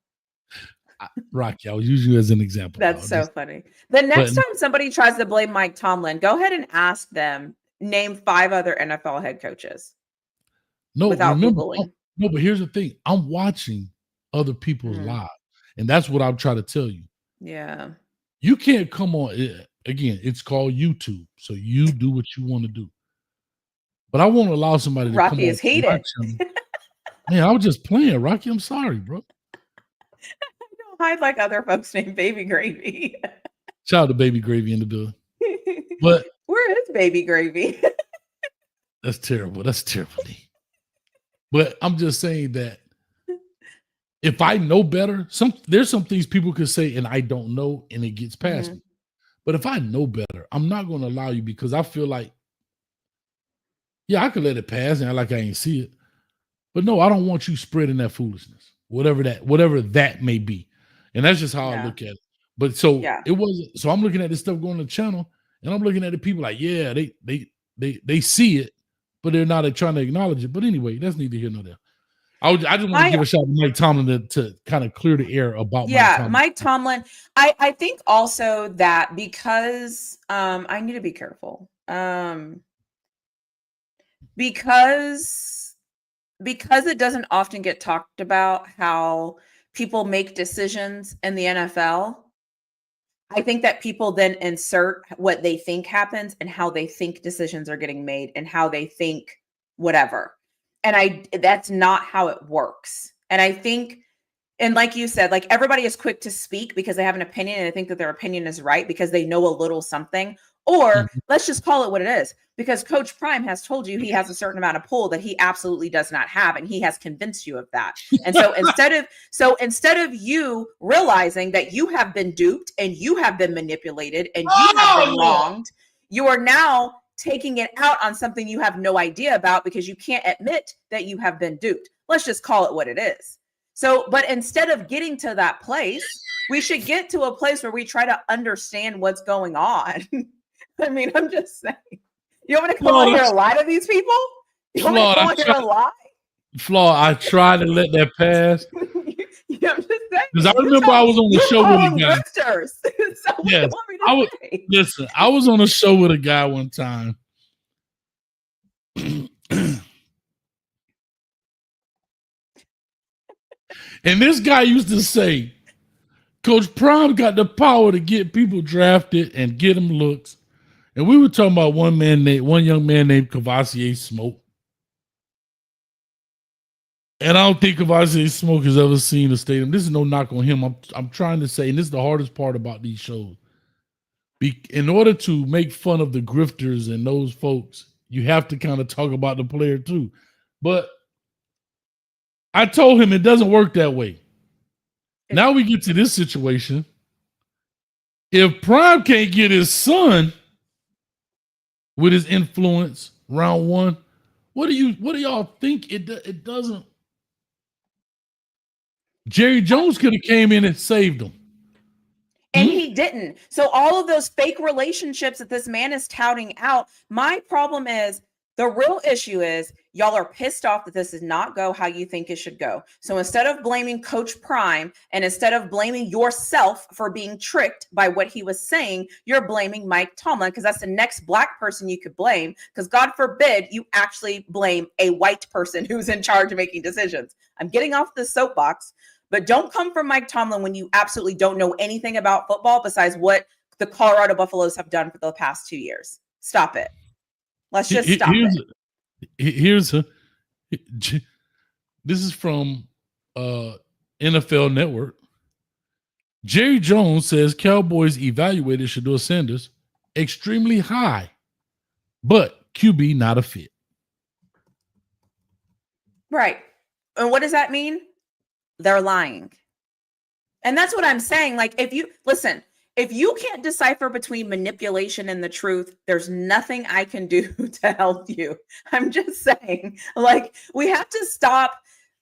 Rocky, I'll use you as an example. That's so funny. The next time somebody tries to blame Mike Tomlin, go ahead and ask them, name 5 other NFL head coaches. Without Googling. No, but here's the thing. I'm watching other people's lives. And that's what I'm trying to tell you. Yeah. You can't come on. Again, it's called YouTube. So you do what you want to do. But I won't allow somebody to Rocky come is heated. Man, I was just playing, Rocky. I'm sorry, bro. Don't hide like other folks named Baby Gravy. Shout out to Baby Gravy in the building. But where is Baby Gravy? That's terrible. That's terrible. But I'm just saying that if I know better, there's some things people could say and I don't know and it gets past me. But if I know better, I'm not going to allow you because I feel like, yeah, I could let it pass and act like I ain't see it. But no, I don't want you spreading that foolishness, whatever that may be. And that's just how I look at it. But it wasn't. So I'm looking at this stuff going to the channel and I'm looking at the people like, yeah, they see it, but they're not trying to acknowledge it. But anyway, that's neither here nor there. I just want to give a shout out to Mike Tomlin to kind of clear the air about Mike Tomlin. I think also that because I need to be careful. Because it doesn't often get talked about how people make decisions in the NFL. I think that people then insert what they think happens and how they think decisions are getting made and how they think whatever. And that's not how it works. And I think, and like you said, like everybody is quick to speak because they have an opinion and they think that their opinion is right because they know a little something, Or let's just call it what it is, because Coach Prime has told you he has a certain amount of pull that he absolutely does not have, and he has convinced you of that. And so instead of you realizing that you have been duped and you have been manipulated and you have been wronged, you are now taking it out on something you have no idea about because you can't admit that you have been duped. Let's just call it what it is. So, but instead of getting to that place, we should get to a place where we try to understand what's going on. I mean, I'm just saying. You want me to come on here and lie to these people? You want me to come on here and lie? Flaw, I tried to let that pass. I'm just saying. Because I remember I was on the show with a guy. So Yes, listen, I was on a show with a guy one time. And this guy used to say, Coach Prime got the power to get people drafted and get them looks. And we were talking about one young man named Cavassier Smoke. And I don't think Cavassier Smoke has ever seen a stadium. This is no knock on him. I'm trying to say, and this is the hardest part about these shows. In order to make fun of the grifters and those folks, you have to kind of talk about the player too. But I told him it doesn't work that way. Now we get to this situation. If Prime can't get his son with his influence round one, what do y'all think? It doesn't. Jerry Jones could have came in and saved him. And he didn't. So all of those fake relationships that this man is touting out, my problem is, the real issue is y'all are pissed off that this does not go how you think it should go. So instead of blaming Coach Prime and instead of blaming yourself for being tricked by what he was saying, you're blaming Mike Tomlin, because that's the next black person you could blame, because God forbid you actually blame a white person who's in charge of making decisions. I'm getting off the soapbox, but don't come from Mike Tomlin when you absolutely don't know anything about football besides what the Colorado Buffaloes have done for the past 2 years. Stop it. Let's just stop it. This is from NFL Network. Jerry Jones says Cowboys evaluated Shedeur Sanders extremely high, but QB not a fit. Right. And what does that mean? They're lying. And that's what I'm saying. Like, if you can't decipher between manipulation and the truth, there's nothing I can do to help you. I'm just saying, like, we have to stop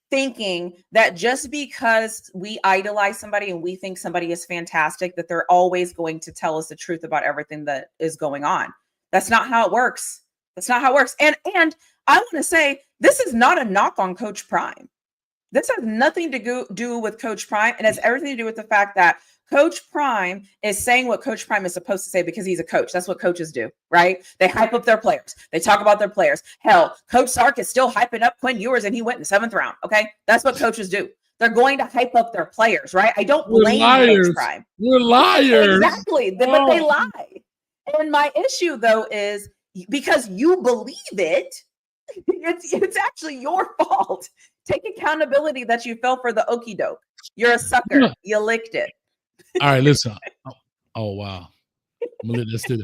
thinking that just because we idolize somebody and we think somebody is fantastic, that they're always going to tell us the truth about everything that is going on. That's not how it works. That's not how it works. And I want to say, this is not a knock on Coach Prime. This has nothing to do with Coach Prime, and has everything to do with the fact that Coach Prime is saying what Coach Prime is supposed to say because he's a coach. That's what coaches do, right? They hype up their players. They talk about their players. Hell, Coach Sark is still hyping up Quinn Ewers, and he went in the 7th round, okay? That's what coaches do. They're going to hype up their players, right? I don't blame Coach Prime. We're liars. Exactly, but they lie. And my issue, though, is because you believe it, it's actually your fault. Take accountability that you fell for the okie doke. You're a sucker. Yeah. You licked it. All right, listen. Oh wow. I'm gonna let that sit.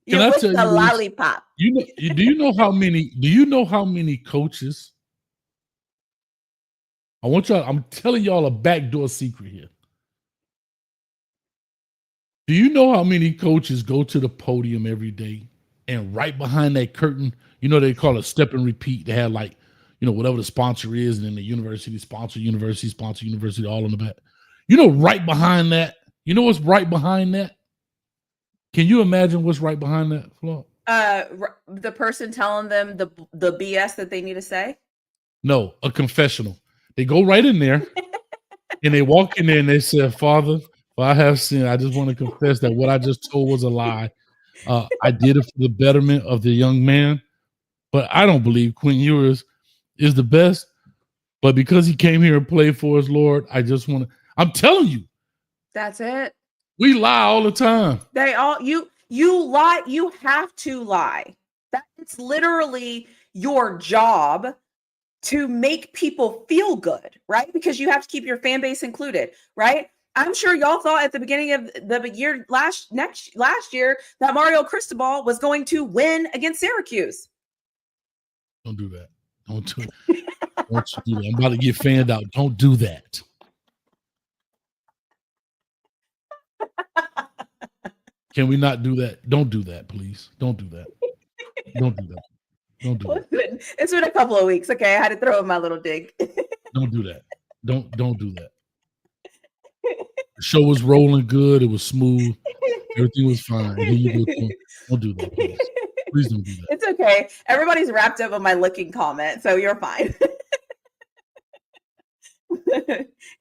You licked the lollipop. Do you know how many coaches? I'm telling y'all a backdoor secret here. Do you know how many coaches go to the podium every day and right behind that curtain, they call it step and repeat. They have like, whatever the sponsor is, and then the university sponsor university, all in the back. Right behind that, what's right behind that? Can you imagine what's right behind that, Flo? The person telling them the BS that they need to say? No, a confessional. They go right in there and they walk in there and they say, Father, if I have sinned, I just want to confess that what I just told was a lie. I did it for the betterment of the young man, but I don't believe Quinn Ewers is the best. But because he came here and played for us, Lord, I just want to. I'm telling you. That's it. We lie all the time. You lie. You have to lie. It's literally your job to make people feel good, right? Because you have to keep your fan base included, right? I'm sure y'all thought at the beginning of the year last year that Mario Cristobal was going to win against Syracuse. Don't do that. Don't do that. I'm about to get fanned out. Don't do that. Can we not do that? Don't do that, please. Don't do that. Don't do that. Don't do that. It's been a couple of weeks. Okay, I had to throw in my little dig. Don't do that. Don't do that. The show was rolling good. It was smooth. Everything was fine. Here you go. Don't do that, please. Please don't do that. It's okay. Everybody's wrapped up in my licking comment, so you're fine.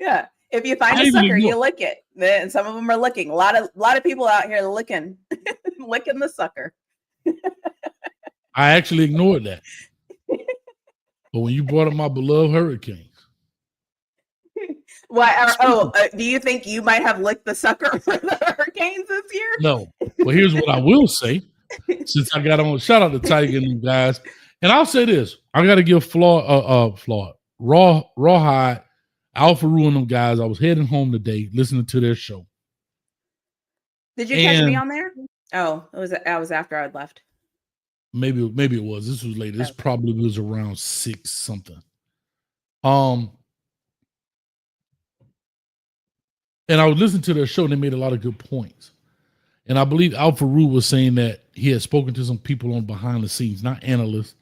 Yeah. If you find a sucker, you lick it. And some of them are licking. A lot of people out here licking the sucker. I actually ignored that. But when you brought up my beloved Hurricanes. Why? Do you think you might have licked the sucker for the Hurricanes this year? No. Well, here's what I will say. Since I got on, shout out to Tiger and them guys. And I'll say this. I got to give Rawhide, Alpha Rule and them guys. I was heading home today listening to their show. Did you catch me on there? Oh, I was after I'd left. Maybe it was. This was later. This probably was around 6 something. And I was listening to their show and they made a lot of good points. And I believe Alpha Rule was saying that he had spoken to some people on behind the scenes, not analysts,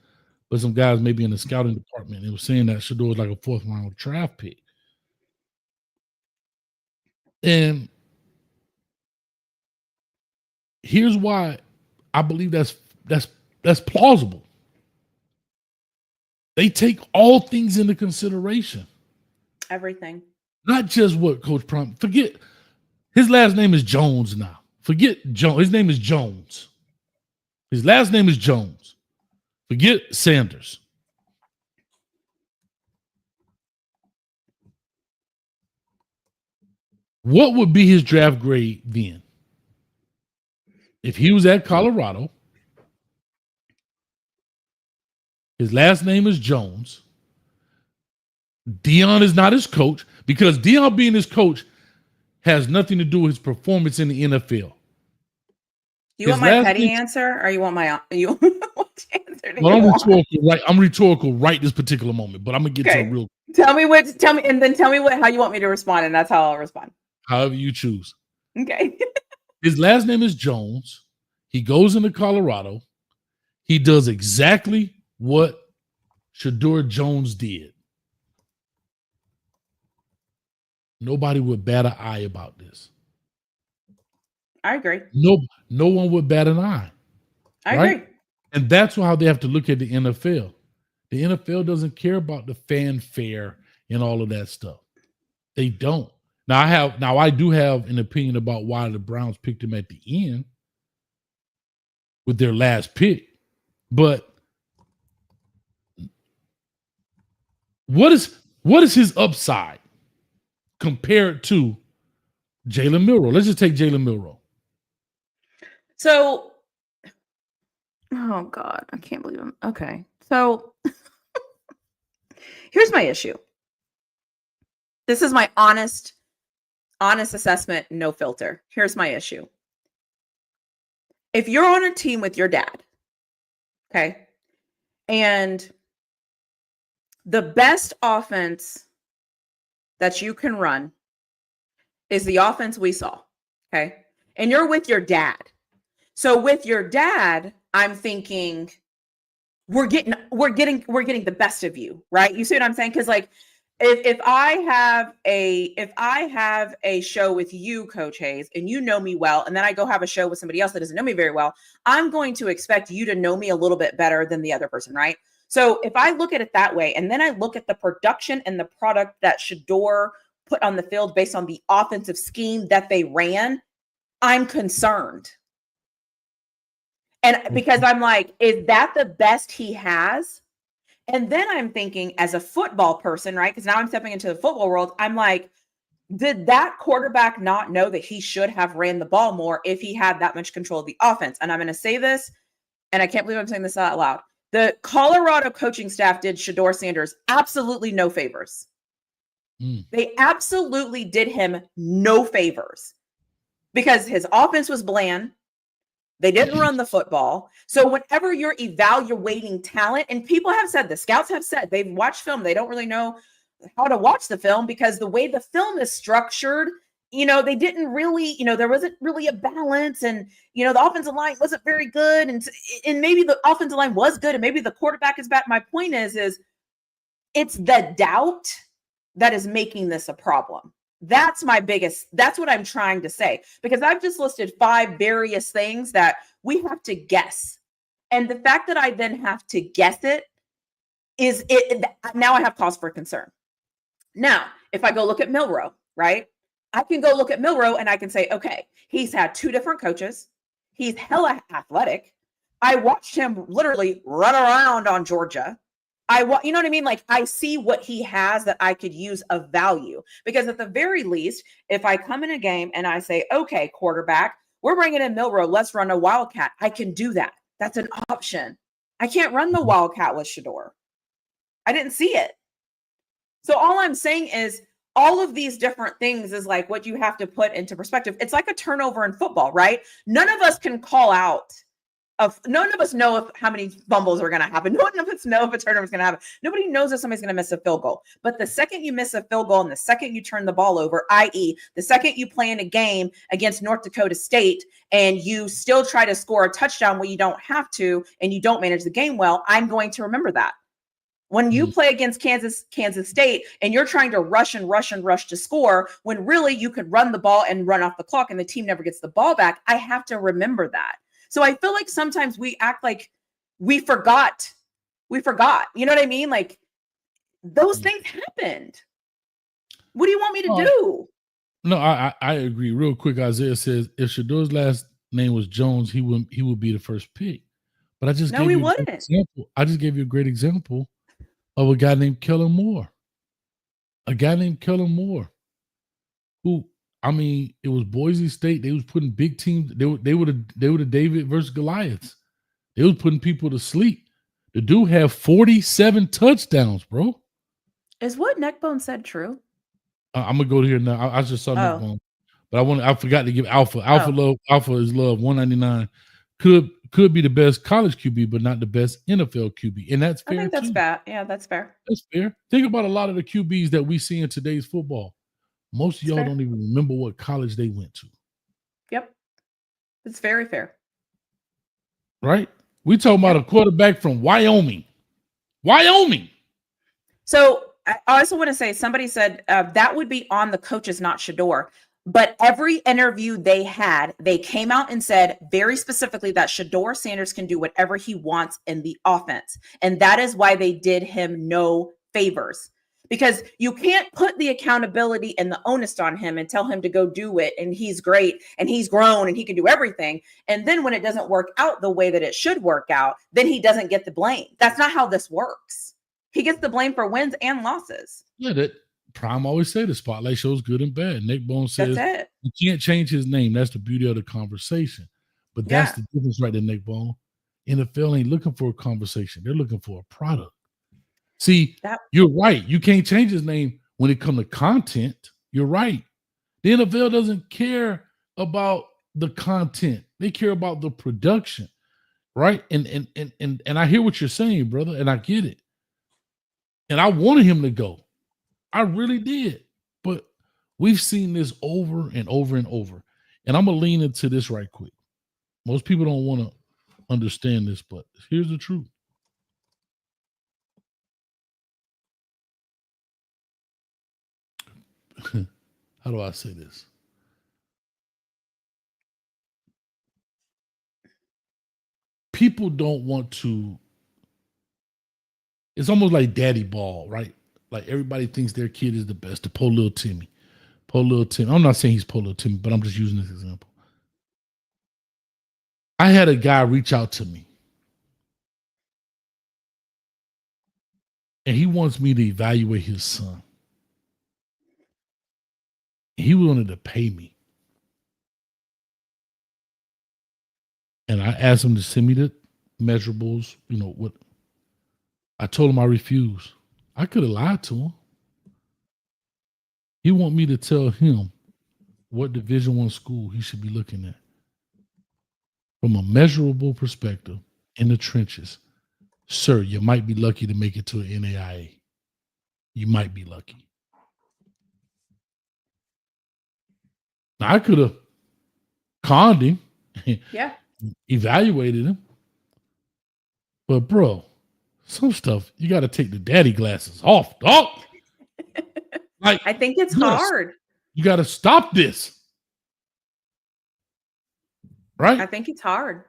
but some guys maybe in the scouting department. They were saying that Shedeur was like a 4th round draft pick. And here's why I believe that's plausible. They take all things into consideration. Everything. Not just what Coach Prime. Forget his last name is Jones now. Forget Jones. His name is Jones. His last name is Jones. Forget Sanders. What would be his draft grade then? If he was at Colorado, his last name is Jones. Deion is not his coach, because Deion being his coach has nothing to do with his performance in the NFL. You want my petty answer, or you want my answer? Well, I'm rhetorical right this particular moment, but I'm gonna get to a real. Tell me, and then tell me how you want me to respond, and that's how I'll respond. However you choose. Okay. His last name is Jones. He goes into Colorado. He does exactly what Shedeur Jones did. Nobody would bat an eye about this. I agree. No one would bat an eye. I agree. And that's how they have to look at the NFL. The NFL doesn't care about the fanfare and all of that stuff. They don't. Now I do have an opinion about why the Browns picked him at the end with their last pick. But what is his upside compared to Jalen Milroe? Let's just take Jalen Milroe. So, oh God, I can't believe him. Okay. So here's my issue. This is my honest assessment, no filter. Here's my issue. If you're on a team with your dad, okay, and the best offense that you can run is the offense we saw, okay, and you're with your dad. So with your dad, I'm thinking we're getting the best of you, right? You see what I'm saying? Because like if I have a show with you, Coach Hayes, and you know me well, and then I go have a show with somebody else that doesn't know me very well, I'm going to expect you to know me a little bit better than the other person, right? So if I look at it that way, and then I look at the production and the product that Shedeur put on the field based on the offensive scheme that they ran, I'm concerned. And because I'm like, is that the best he has? And then I'm thinking as a football person, right? Because now I'm stepping into the football world. I'm like, did that quarterback not know that he should have ran the ball more if he had that much control of the offense? And I'm going to say this, and I can't believe I'm saying this out loud. The Colorado coaching staff did Shedeur Sanders absolutely no favors. They absolutely did him no favors because his offense was bland. They didn't run the football. So whenever you're evaluating talent, and people have said, the scouts have said, they've watched film, they don't really know how to watch the film because the way the film is structured, they didn't really, there wasn't really a balance, and the offensive line wasn't very good, and maybe the offensive line was good, and maybe the quarterback is bad. My point is it's the doubt that is making this a problem. That's what I'm trying to say, because I've just listed 5 various things that we have to guess. And the fact that I then have to guess it now I have cause for concern. Now, if I go look at Milroe, right? I can go look at Milroe and I can say, okay, he's had 2 different coaches. He's hella athletic. I watched him literally run around on Georgia. You know what I mean? Like, I see what he has that I could use of value, because at the very least, if I come in a game and I say, okay, quarterback, we're bringing in Milroe, let's run a Wildcat. I can do that. That's an option. I can't run the Wildcat with Shador. I didn't see it. So all I'm saying is all of these different things is like what you have to put into perspective. It's like a turnover in football, right? None of us can call out none of us know how many fumbles are going to happen. None of us know if a turnover is going to happen. Nobody knows if somebody's going to miss a field goal. But the second you miss a field goal and the second you turn the ball over, i.e., the second you play in a game against North Dakota State and you still try to score a touchdown where you don't have to and you don't manage the game well, I'm going to remember that. When you play against Kansas State and you're trying to rush to score when really you could run the ball and run off the clock and the team never gets the ball back, I have to remember that. So I feel like sometimes we act like we forgot. You know what I mean? Like, those things happened. What do you want me to do? No, I agree. Real quick, Isaiah says if Shador's last name was Jones, he would be the first pick. But I just gave you an example. I just gave you a great example of a guy named Kellen Moore. Who, I mean, it was Boise State. They was putting big teams. They were the David versus Goliaths. They was putting people to sleep. The dude had 47 touchdowns, bro. Is what Neckbone said true? I'm gonna go here now. I just saw Neckbone, but I forgot to give Alpha. Alpha is love. 199 could be the best college QB, but not the best NFL QB, and that's fair. I think that's bad. Yeah, that's fair. That's fair. Think about a lot of the QBs that we see in today's football. Most of y'all don't even remember what college they went to. Yep. It's very fair. Right? We talking about a quarterback from Wyoming. So I also want to say, somebody said that would be on the coaches, not Shador. But every interview they had, they came out and said very specifically that Shador Sanders can do whatever he wants in the offense. And that is why they did him no favors. Because you can't put the accountability and the onus on him and tell him to go do it. And he's great and he's grown and he can do everything. And then when it doesn't work out the way that it should work out, then he doesn't get the blame. That's not how this works. He gets the blame for wins and losses. Yeah, that Prime always say the spotlight shows good and bad. Nick Bone says you can't change his name. That's the beauty of the conversation. But that's the difference right there, Nick Bone. NFL ain't looking for a conversation. They're looking for a product. See, you're right. You can't change his name when it comes to content. You're right. The NFL doesn't care about the content. They care about the production, right? And I hear what you're saying, brother, and I get it. And I wanted him to go. I really did. But we've seen this over and over and over. And I'm going to lean into this right quick. Most people don't want to understand this, but here's the truth. How do I say this? People don't want to. It's almost like daddy ball, right? Like everybody thinks their kid is the best. The poor little Timmy. I'm not saying he's poor little Timmy, but I'm just using this example. I had a guy reach out to me. And he wants me to evaluate his son. He wanted to pay me. And I asked him to send me the measurables, what. I told him I refused. I could have lied to him. He want me to tell him what Division I school he should be looking at from a measurable perspective in the trenches. Sir, you might be lucky to make it to an NAIA. You might be lucky. Now, I could have conned him, Yeah. evaluated him. But bro, some stuff you got to take the daddy glasses off, dog. Like, I think it's yes, hard. you got to stop this, right? I think it's hard.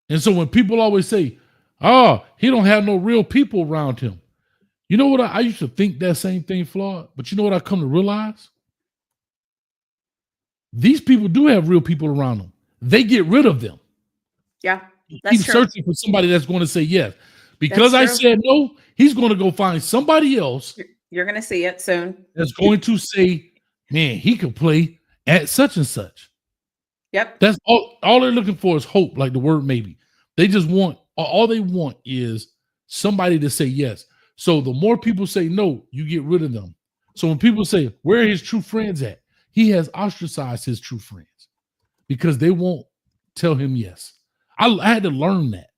And so when people always say, "Oh, he don't have no real people around him," you know what? I used to think that same thing, Flawed. But you know what I come to realize? These people do have real people around them. They get rid of them. Yeah, that's Keep true. searching for somebody that's going to say yes. Because I That's true. said no, he's going to go find somebody else You're going to see it soon. that's going to say, man, he could play at such and such. Yep. That's all they're looking for is hope, like the word maybe. They just want, all they want is somebody to say yes. So the more people say no, you get rid of them. So when people say, where are his true friends at? He has ostracized his true friends because they won't tell him yes. I had to learn that.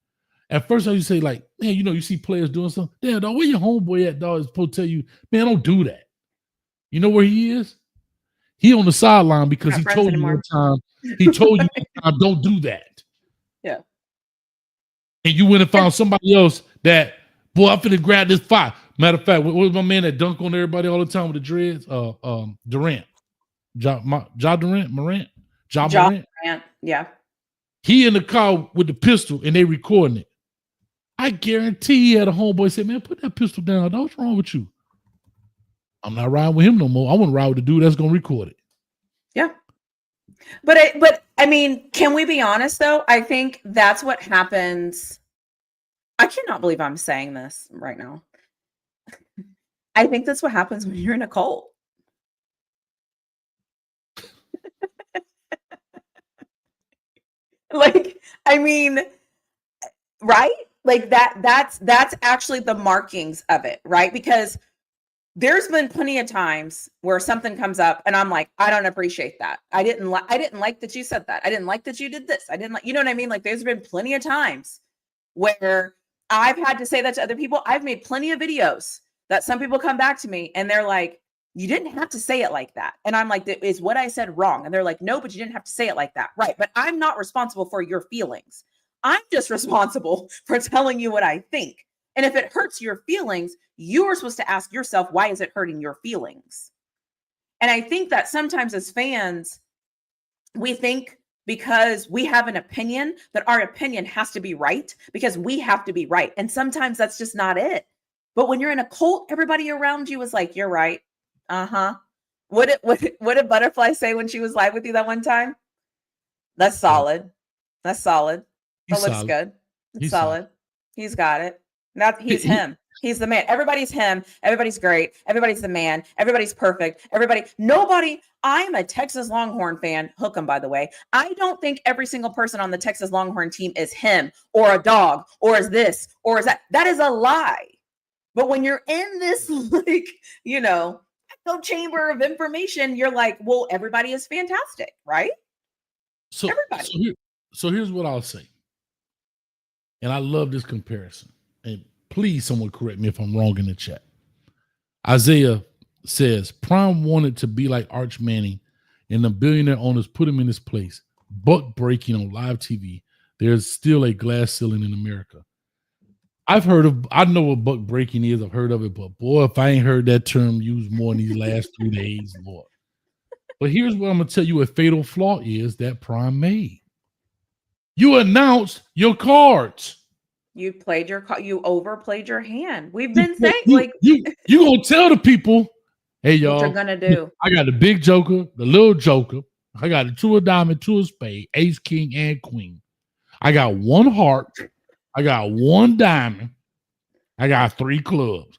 At first, I used to say, like, man, you see players doing something. Damn, dog, where your homeboy at, dog? Is supposed to tell you, man, don't do that. You know where he is? He on the sideline because Not he friends told you anymore. one time. He told you one time, don't do that. Yeah. And you went and found somebody else that, boy, I'm finna grab this fire. Matter of fact, what was my man that dunk on everybody all the time with the dreads? Durant. Morant. Yeah. He in the car with the pistol and they recording it. I guarantee he had a homeboy say, man, put that pistol down. What's wrong with you? I'm not riding with him no more. I want to ride with the dude that's going to record it. Yeah. But I mean, can we be honest though? I think that's what happens. I cannot believe I'm saying this right now. I think that's what happens when you're in a cult. Like, I mean, right? Like that's actually the markings of it, right? Because there's been plenty of times where something comes up and I'm like, I don't appreciate that. I didn't like that you said that. I didn't like that you did this. I didn't like, you know what I mean? Like there's been plenty of times where I've had to say that to other people. I've made plenty of videos that some people come back to me and they're like, you didn't have to say it like that. And I'm like, is what I said wrong? And they're like, no, but you didn't have to say it like that. Right. But I'm not responsible for your feelings. I'm just responsible for telling you what I think. And if it hurts your feelings, you're supposed to ask yourself, why is it hurting your feelings? And I think that sometimes as fans, we think because we have an opinion that our opinion has to be right because we have to be right. And sometimes that's just not it. But when you're in a cult, everybody around you is like, you're right. Uh-huh. What did Butterfly say when she was live with you that one time? That's solid. That's solid. That looks good. It's solid. He's got it. He's him. He's the man. Everybody's him. Everybody's great. Everybody's the man. Everybody's perfect. I'm a Texas Longhorn fan. Hook 'em, by the way. I don't think every single person on the Texas Longhorn team is him or a dog or is this or is that. That is a lie. But when you're in this, like, echo chamber of information, you're like, well, everybody is fantastic, right? So here's what I'll say. And I love this comparison. And please, someone correct me if I'm wrong in the chat. Isaiah says, Prime wanted to be like Arch Manning, and the billionaire owners put him in his place. Buck breaking on live TV. There's still a glass ceiling in America. I know what buck breaking is. I've heard of it, but boy, if I ain't heard that term used more in these last 3 days, Lord. But here's what I'm going to tell you a fatal flaw is that Prime made. You announced your cards. You overplayed your hand. We've been saying you gonna tell the people, hey y'all, what you're gonna do. I got the big joker, the little joker. I got the 2 of diamond, 2 of spade, ace, king, and queen. I got 1 heart. I got 1 diamond. I got 3 clubs.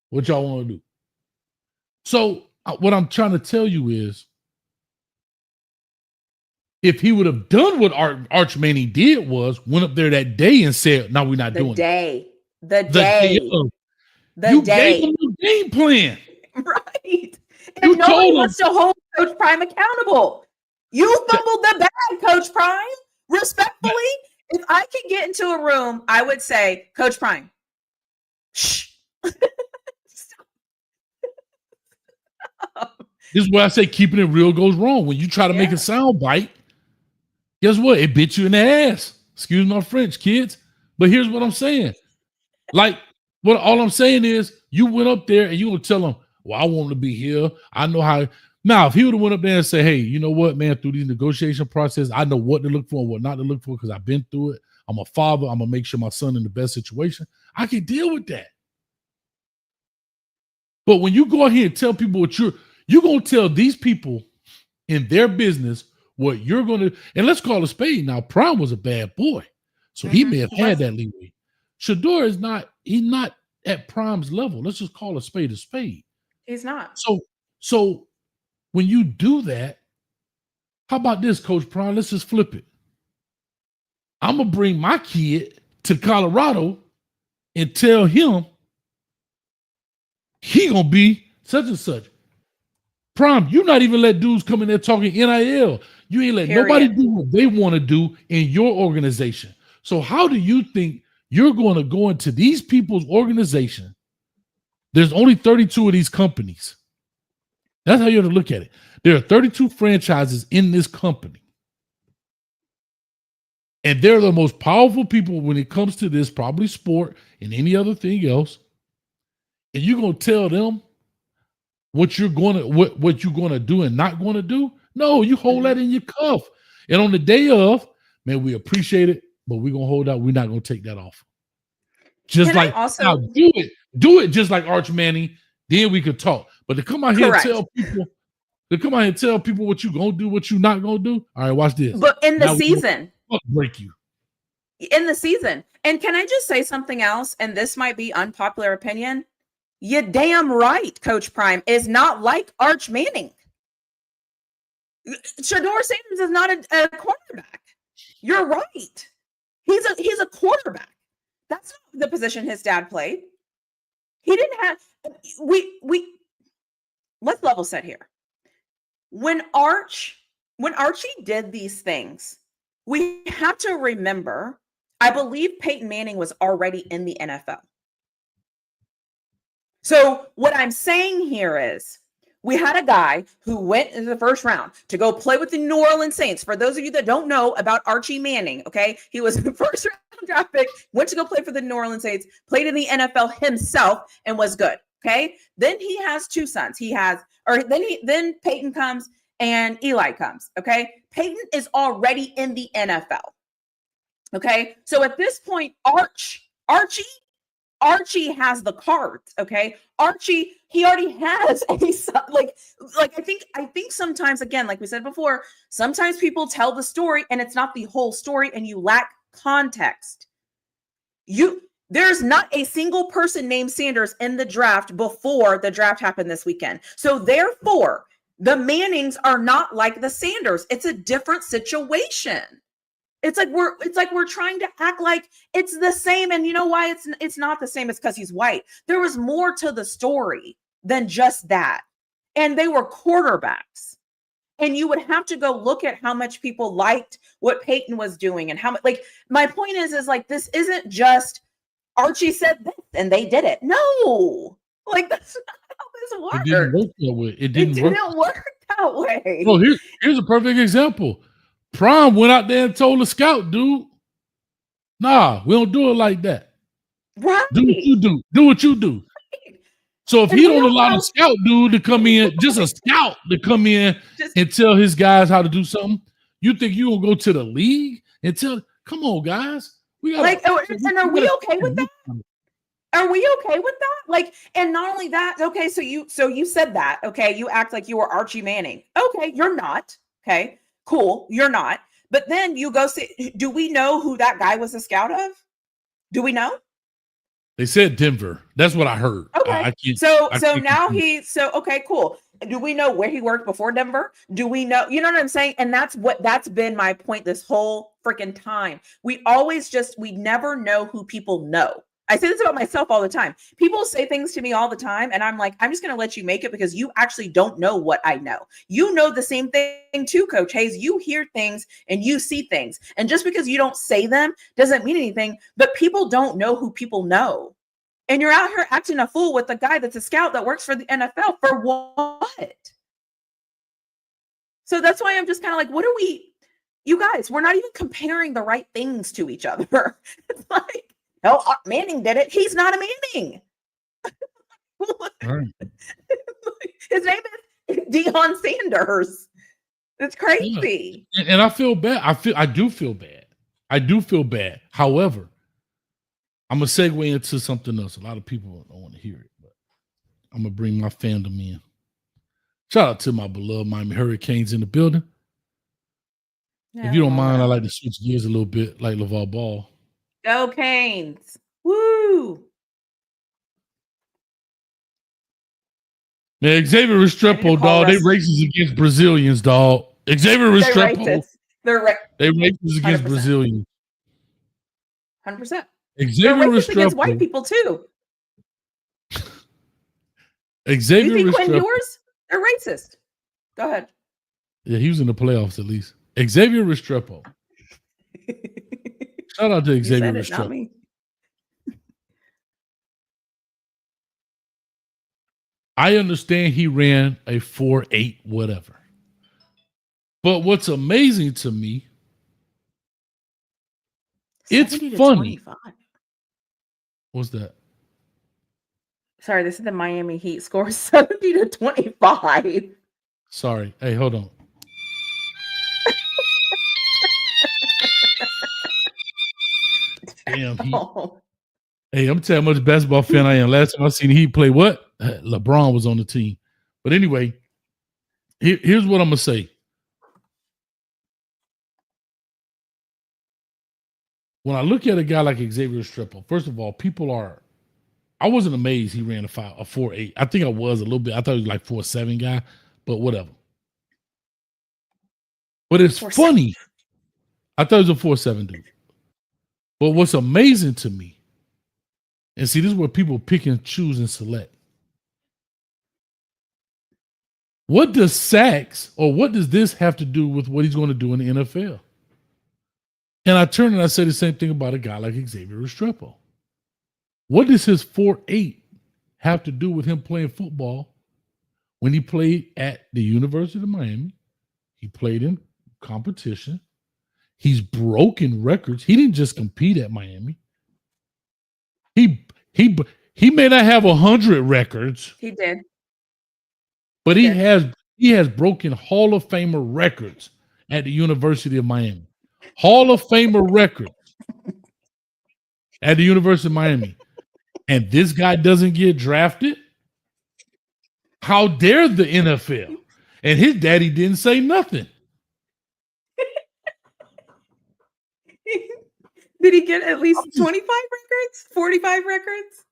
What y'all want to do? So what I'm trying to tell you is, if he would have done what Arch Manning did went up there that day and said, no, we're not doing it. The day. You gave him the game plan. Right. And nobody wants to hold Coach Prime accountable. You fumbled the bag, Coach Prime. Respectfully, if I could get into a room, I would say, Coach Prime, shh. This is where I say keeping it real goes wrong. When you try to make a sound bite, guess what? It bit you in the ass. Excuse my French, kids. But here's what I'm saying. Like, what all I'm saying is you went up there and you gonna tell them, well, I want to be here. I know how. Now, if he would have went up there and said, hey, you know what, man, through these negotiation process, I know what to look for and what not to look for because I've been through it. I'm a father. I'm gonna make sure my son in the best situation. I can deal with that. But when you go ahead and tell people what you're going to tell these people in their business what you're going to, and let's call a spade. Now, Prime was a bad boy, so he may have had that leeway. Shador is not, he's not at Prime's level. Let's just call a spade a spade. He's not. So when you do that, how about this, Coach Prime? Let's just flip it. I'm going to bring my kid to Colorado and tell him he going to be such and such. Prime, you not even let dudes come in there talking NIL. You ain't let nobody do what they want to do in your organization. So how do you think you're going to go into these people's organization? There's only 32 of these companies. That's how you have to look at it. There are 32 franchises in this company. And they're the most powerful people when it comes to this, probably sport and any other thing else. And you're going to tell them what you're going to do and not going to do? No, you hold that in your cuff. And on the day of, man, we appreciate it, but we're going to hold out. We're not going to take that off. Just Can like, now do it just like Arch Manning, then we could talk. But to come out here and tell people what you're going to do, what you're not going to do. All right, watch this. But in the season. Break you. In the season. And can I just say something else? And this might be unpopular opinion. You damn right, Coach Prime is not like Arch Manning. Shador Sanders is not a quarterback. You're right. He's a quarterback. That's not the position his dad played. He didn't have let's level set here. When Archie did these things, we have to remember, I believe Peyton Manning was already in the NFL. So what I'm saying here is we had a guy who went in the first round to go play with the New Orleans Saints. For those of you that don't know about Archie Manning, okay, he was the first round draft pick, went to go play for the New Orleans Saints, played in the NFL himself and was good. Okay. Then he has two sons. Then Peyton comes and Eli comes. Okay. Peyton is already in the NFL. Okay. So at this point, Archie has the cards, okay? Archie, he already has a like I think sometimes, again, like we said before, sometimes people tell the story and it's not the whole story and you lack context. There's not a single person named Sanders in the draft before the draft happened this weekend. So therefore, the Mannings are not like the Sanders. It's a different situation. It's like we're trying to act like it's the same. And you know why it's not the same? It's because he's white. There was more to the story than just that. And they were quarterbacks. And you would have to go look at how much people liked what Peyton was doing and how much, like, my point is like, this isn't just Archie said this and they did it. No, like that's not how this works. It didn't work that way. It didn't work that way. Well, here's a perfect example. Prime went out there and told the scout, dude, nah, we don't do it like that. Right. Do what you do. Do what you do. Right. So if he don't allow the scout dude to come in, just a scout to come in and tell his guys how to do something, you think you gonna go to the league and tell, come on, guys. We got and are we okay with that? Are we okay with that? Like, and not only that, okay, so you said that, okay, you act like you were Archie Manning. Okay, you're not. Okay. Cool, you're not. But then you go see, do we know who that guy was a scout of? Do we know? They said Denver. That's what I heard. Okay. Okay, cool. Do we know where he worked before Denver? Do we know? You know what I'm saying? And that's been my point this whole freaking time. We never know who people know. I say this about myself all the time. People say things to me all the time, and I'm like, I'm just going to let you make it because you actually don't know what I know. You know the same thing too, Coach Hayes. You hear things and you see things. And just because you don't say them doesn't mean anything, but people don't know who people know. And you're out here acting a fool with a guy that's a scout that works for the NFL for what? So that's why I'm just kind of like, what are we, you guys, we're not even comparing the right things to each other. It's like, no, Manning did it. He's not a Manning. Right. His name is Deion Sanders. It's crazy. Yeah. And I feel bad. I do feel bad. I do feel bad. However, I'm gonna segue into something else. A lot of people don't want to hear it, but I'm gonna bring my fandom in. Shout out to my beloved Miami Hurricanes in the building. Yeah, if you don't mind, I like to switch gears a little bit, like LeVar Ball. Go Canes. Woo. Man, Xavier Restrepo, dog, they racist against Brazilians, dog. Xavier Restrepo. They racist against 100%. Brazilians. 100%. Xavier They're racist Restrepo against white people too. Xavier you see Quinn Restrepo. Ewers? They're racist. Go ahead. Yeah, he was in the playoffs at least. Xavier Restrepo. Shout out to Xavier Restrepo. Not Restrepo. me. I understand he ran a 4.8 whatever. But what's amazing to me, it's funny. 25. What's that? Sorry, this is the Miami Heat score 70-25. Sorry. Hey, hold on. Damn, Heat. Oh. Hey, I'm telling you how much basketball fan I am. Last time I seen Heat play, what? LeBron was on the team. But anyway, here's what I'm going to say. When I look at a guy like Xavier Restrepo, first of all, I wasn't amazed he ran a 4.8. I think I was a little bit. I thought he was like 4.7 guy, but whatever. But it's 4.7. funny. I thought he was a 4.7 dude. But what's amazing to me, and see, this is where people pick and choose and select. What does sacks or what does this have to do with what he's going to do in the NFL? And I turn and I say the same thing about a guy like Xavier Restrepo. What does his 4.8 have to do with him playing football when he played at the University of Miami? He played in competition. He's broken records. He didn't just compete at Miami. He may not have 100 records. He did. But he has broken Hall of Famer records at the University of Miami. Hall of Famer records at the University of Miami. And this guy doesn't get drafted? How dare the NFL? And his daddy didn't say nothing. Did he get at least 25 records? 45 records?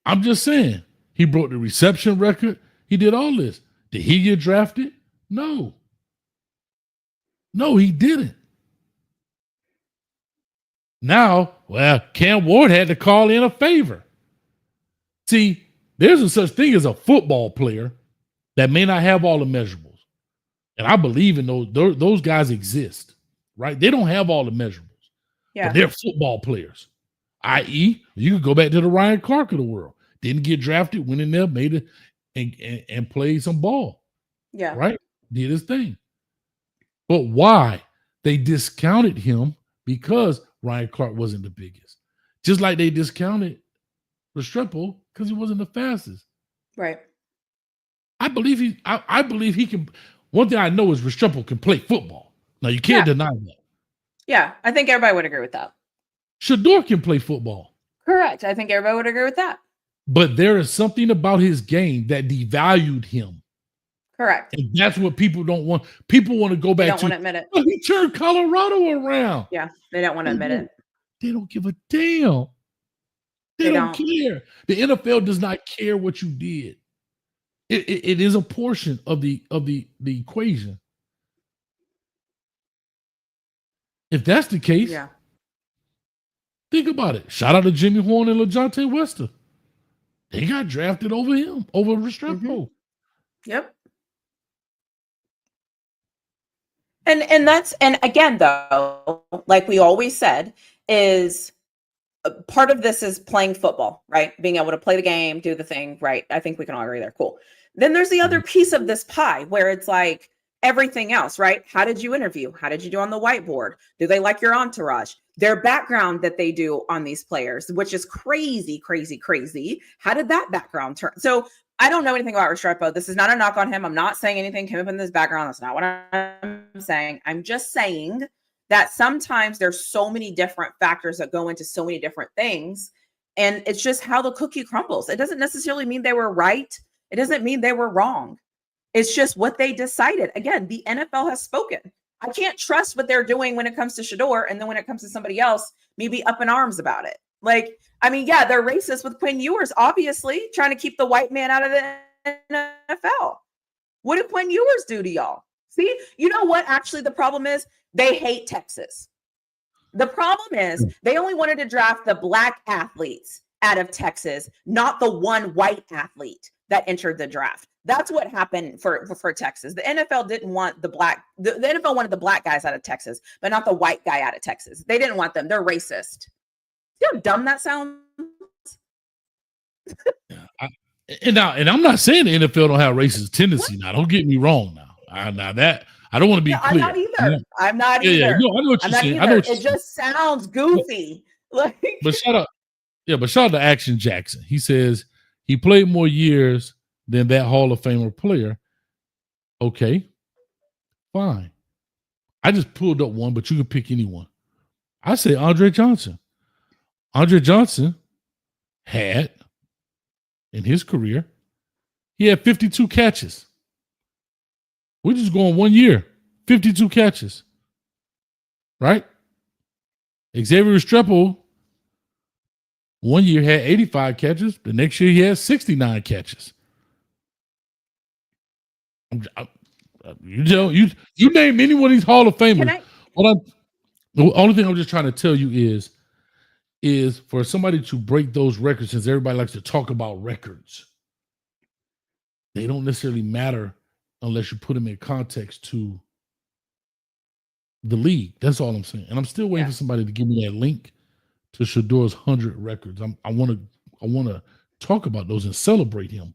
I'm just saying. He broke the reception record. He did all this. Did he get drafted? No. No, he didn't. Now, well, Cam Ward had to call in a favor. See, there's a such thing as a football player that may not have all the measurables. And I believe in those guys exist, right? They don't have all the measurables. Yeah. But they're football players. I.e., you could go back to the Ryan Clark of the world. Didn't get drafted, went in there, made it, and played some ball. Yeah. Right? Did his thing. But why? They discounted him because Ryan Clark wasn't the biggest. Just like they discounted Restrepo because he wasn't the fastest. Right. I believe he can. One thing I know is Restrepo can play football. Now, you can't deny that. Yeah, I think everybody would agree with that. Shador can play football. Correct. I think everybody would agree with that. But there is something about his game that devalued him. Correct. And that's what people don't want. People want to go back They don't to. want to admit it. Oh, he turned Colorado around. Yeah, they don't want to admit it. They don't give a damn. They don't care. The NFL does not care what you did. It is a portion of the equation. If that's the case, Think about it. Shout out to Jimmy Horn and LaJohntay Wester. They got drafted over him, over Restrepo. Mm-hmm. Yep. And again, though, like we always said, is part of this is playing football, right? Being able to play the game, do the thing, right? I think we can all agree there. Cool. Then there's the other piece of this pie where it's like everything else, right? How did you interview? How did you do on the whiteboard? Do they like your entourage? Their background that they do on these players, which is crazy, crazy, crazy. How did that background turn? So I don't know anything about Restrepo. This is not a knock on him. I'm not saying anything came up in this background. That's not what I'm saying. I'm just saying that sometimes there's so many different factors that go into so many different things. And it's just how the cookie crumbles. It doesn't necessarily mean they were right. It doesn't mean they were wrong. It's just what they decided. Again, the NFL has spoken. I can't trust what they're doing when it comes to Shador. And then when it comes to somebody else, maybe up in arms about it. Like, I mean, yeah, they're racist with Quinn Ewers, obviously, trying to keep the white man out of the NFL. What did Quinn Ewers do to y'all? See, you know what actually the problem is? They hate Texas. The problem is they only wanted to draft the black athletes out of Texas, not the one white athlete that entered the draft. That's what happened for Texas. The NFL didn't want the NFL wanted the black guys out of Texas, but not the white guy out of Texas. They didn't want them. They're racist. See how dumb that sounds? And I'm not saying the NFL don't have racist tendency. Now, don't get me wrong. Now that I don't want to be clear. I'm not either. I'm not either. Yeah. No, I know what you're saying. I know what it just sounds goofy. But shout out to Action Jackson. He says he played more years than that Hall of Famer player. Okay, fine. I just pulled up one, but you can pick anyone. I say Andre Johnson. Andre Johnson had, in his career, he had 52 catches. We're just going 1 year, 52 catches. Right? Xavier Restrepo, 1 year had 85 catches. The next year he had 69 catches. You name any one of these Hall of Famers. The only thing I'm just trying to tell you is for somebody to break those records, since everybody likes to talk about records, they don't necessarily matter unless you put them in context to the league. That's all I'm saying. And I'm still waiting for somebody to give me that link to Shador's 100 records. I want to talk about those and celebrate him.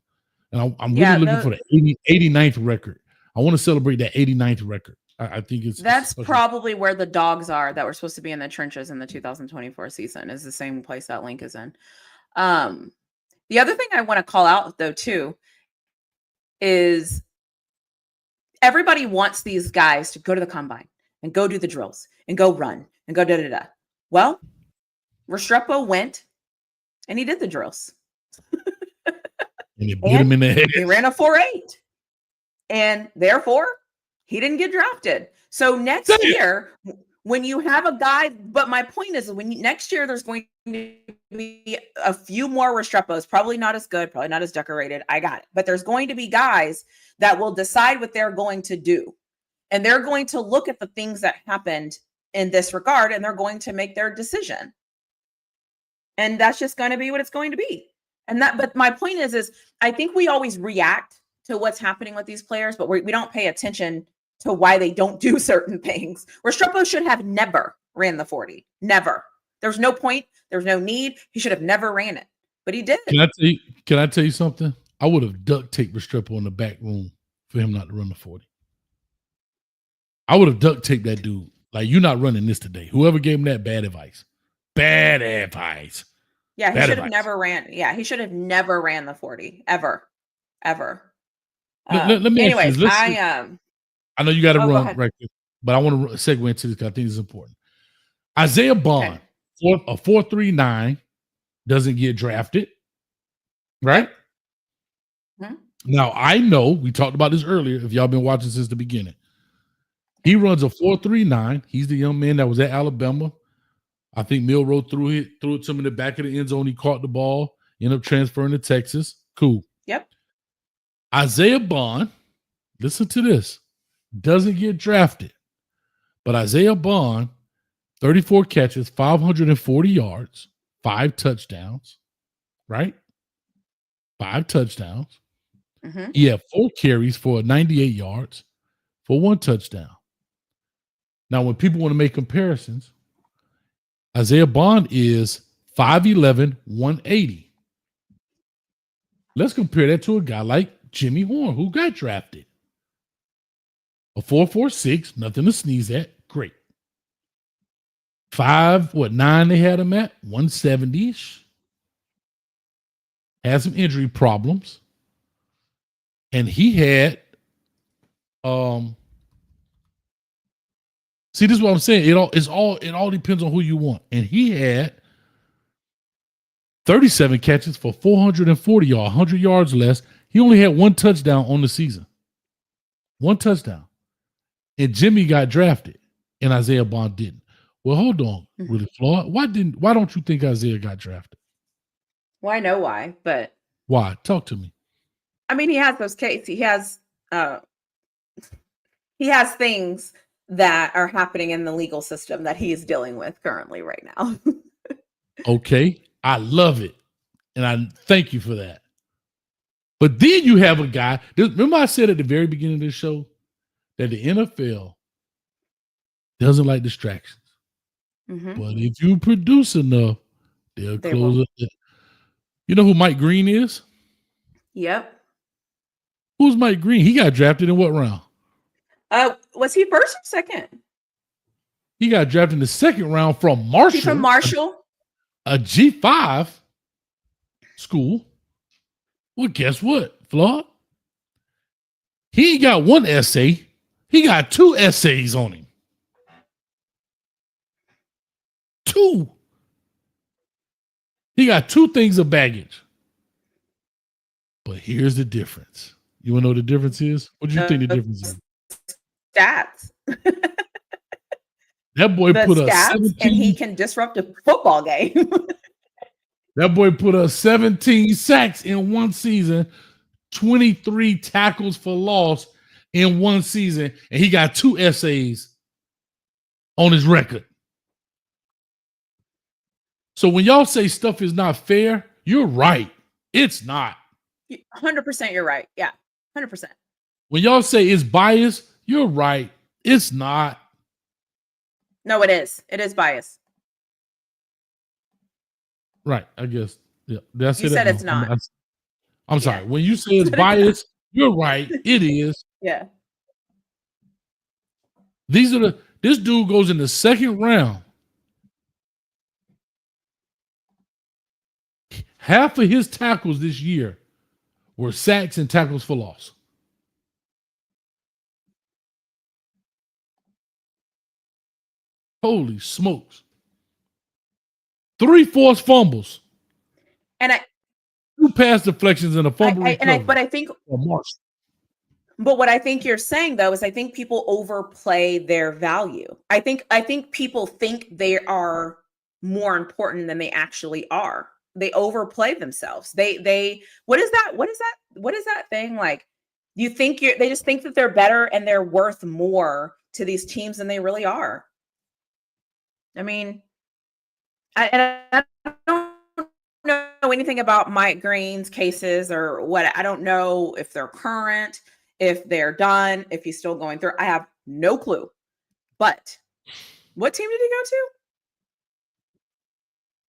And I'm really looking for the 89th record. I want to celebrate that 89th record. I think that's probably where the dogs are that were supposed to be in the trenches in the 2024 season, is the same place that link is in. The other thing I want to call out, though, too, is everybody wants these guys to go to the combine and go do the drills and go run and go da-da-da. Well, Restrepo went and he did the drills. And he beat him in the head. He ran a 4.8. And therefore, he didn't get drafted. So next year, when you have a guy, but my point is, next year there's going to be a few more Restrepos, probably not as good, probably not as decorated. I got it. But there's going to be guys that will decide what they're going to do. And they're going to look at the things that happened in this regard, and they're going to make their decision. And that's just going to be what it's going to be. But my point is I think we always react to what's happening with these players, but we don't pay attention to why they don't do certain things. Restrepo should have never ran the 40. Never. There's no point. There's no need. He should have never ran it, but he did. Can I tell you something? I would have duct taped Restrepo in the back room for him not to run the 40. I would have duct taped that dude. Like, you're not running this today. Whoever gave him that, bad advice. Bad advice. Yeah, he should have never ran. Yeah, he should have never ran the 40 ever. Let me anyways, I know you got to run right there, but I want to segue into this because I think it's important. Isaiah Bond, a 4.39, doesn't get drafted, right? Mm-hmm. Now, I know we talked about this earlier. If y'all been watching since the beginning, he runs a 4.39. He's the young man that was at Alabama. I think Milroe threw it to him in the back of the end zone. He caught the ball, ended up transferring to Texas. Cool. Yep. Isaiah Bond, listen to this, doesn't get drafted. But Isaiah Bond 34 catches, 540 yards, 5 touchdowns, right? 5 touchdowns. Mm-hmm. He had 4 carries for 98 yards for 1 touchdown. Now, when people want to make comparisons, Isaiah Bond is 5'11", 180. Let's compare that to a guy like Jimmy Horn, who got drafted. A 4.46, nothing to sneeze at. Great. 5'9" they had him at? 170-ish. Had some injury problems. And he had see, this is what I'm saying. It all depends on who you want. And he had 37 catches for 440 yards, 100 yards less. He only had 1 touchdown on the season. 1 touchdown. And Jimmy got drafted, and Isaiah Bond didn't. Well, hold on, really, Floyd. Why don't you think Isaiah got drafted? Well, I know why, but Why? Talk to me. I mean, he has those cases. He has things that are happening in the legal system that he is dealing with currently right now. Okay, I love it, and I thank you for that. But then you have a guy. Remember, I said at the very beginning of this show that the NFL doesn't like distractions. Mm-hmm. But if you produce enough, they'll They close will. it. You know who Mike Green is? Yep. Who's Mike Green? He got drafted in what round? Was he first or second? He got drafted in the 2nd round from Marshall. He's from Marshall. A G5 school. Well, guess what, Flaw? He ain't got 1 essay. He got 2 essays on him. 2. He got 2 things of baggage. But here's the difference. You want to know what the difference is? What do you think the difference is? Stats. That boy The put a stats, 17. and he can disrupt a football game. That boy put up 17 sacks in 1 season, 23 tackles for loss in 1 season, and he got 2 essays on his record. So when y'all say stuff is not fair, you're right. It's not. 100% you're right. Yeah, 100%. When y'all say it's biased, you're right. It's not. No, it is. It is biased. Right, I guess. Yeah, that's it. You said it's not. I'm sorry. When you say it's biased, you're right. It is. Yeah. This dude goes in the 2nd round. Half of his tackles this year were sacks and tackles for loss. Holy smokes. 3 forced fumbles. And 2 pass deflections and a fumble recovery. But I think But what I think you're saying though is I think people overplay their value. I think people think they are more important than they actually are. They overplay themselves. They what is that thing like? You think they just think that they're better and they're worth more to these teams than they really are. I mean, I don't know anything about Mike Green's cases or what. I don't know if they're current, if they're done, if he's still going through. I have no clue. But what team did he go to?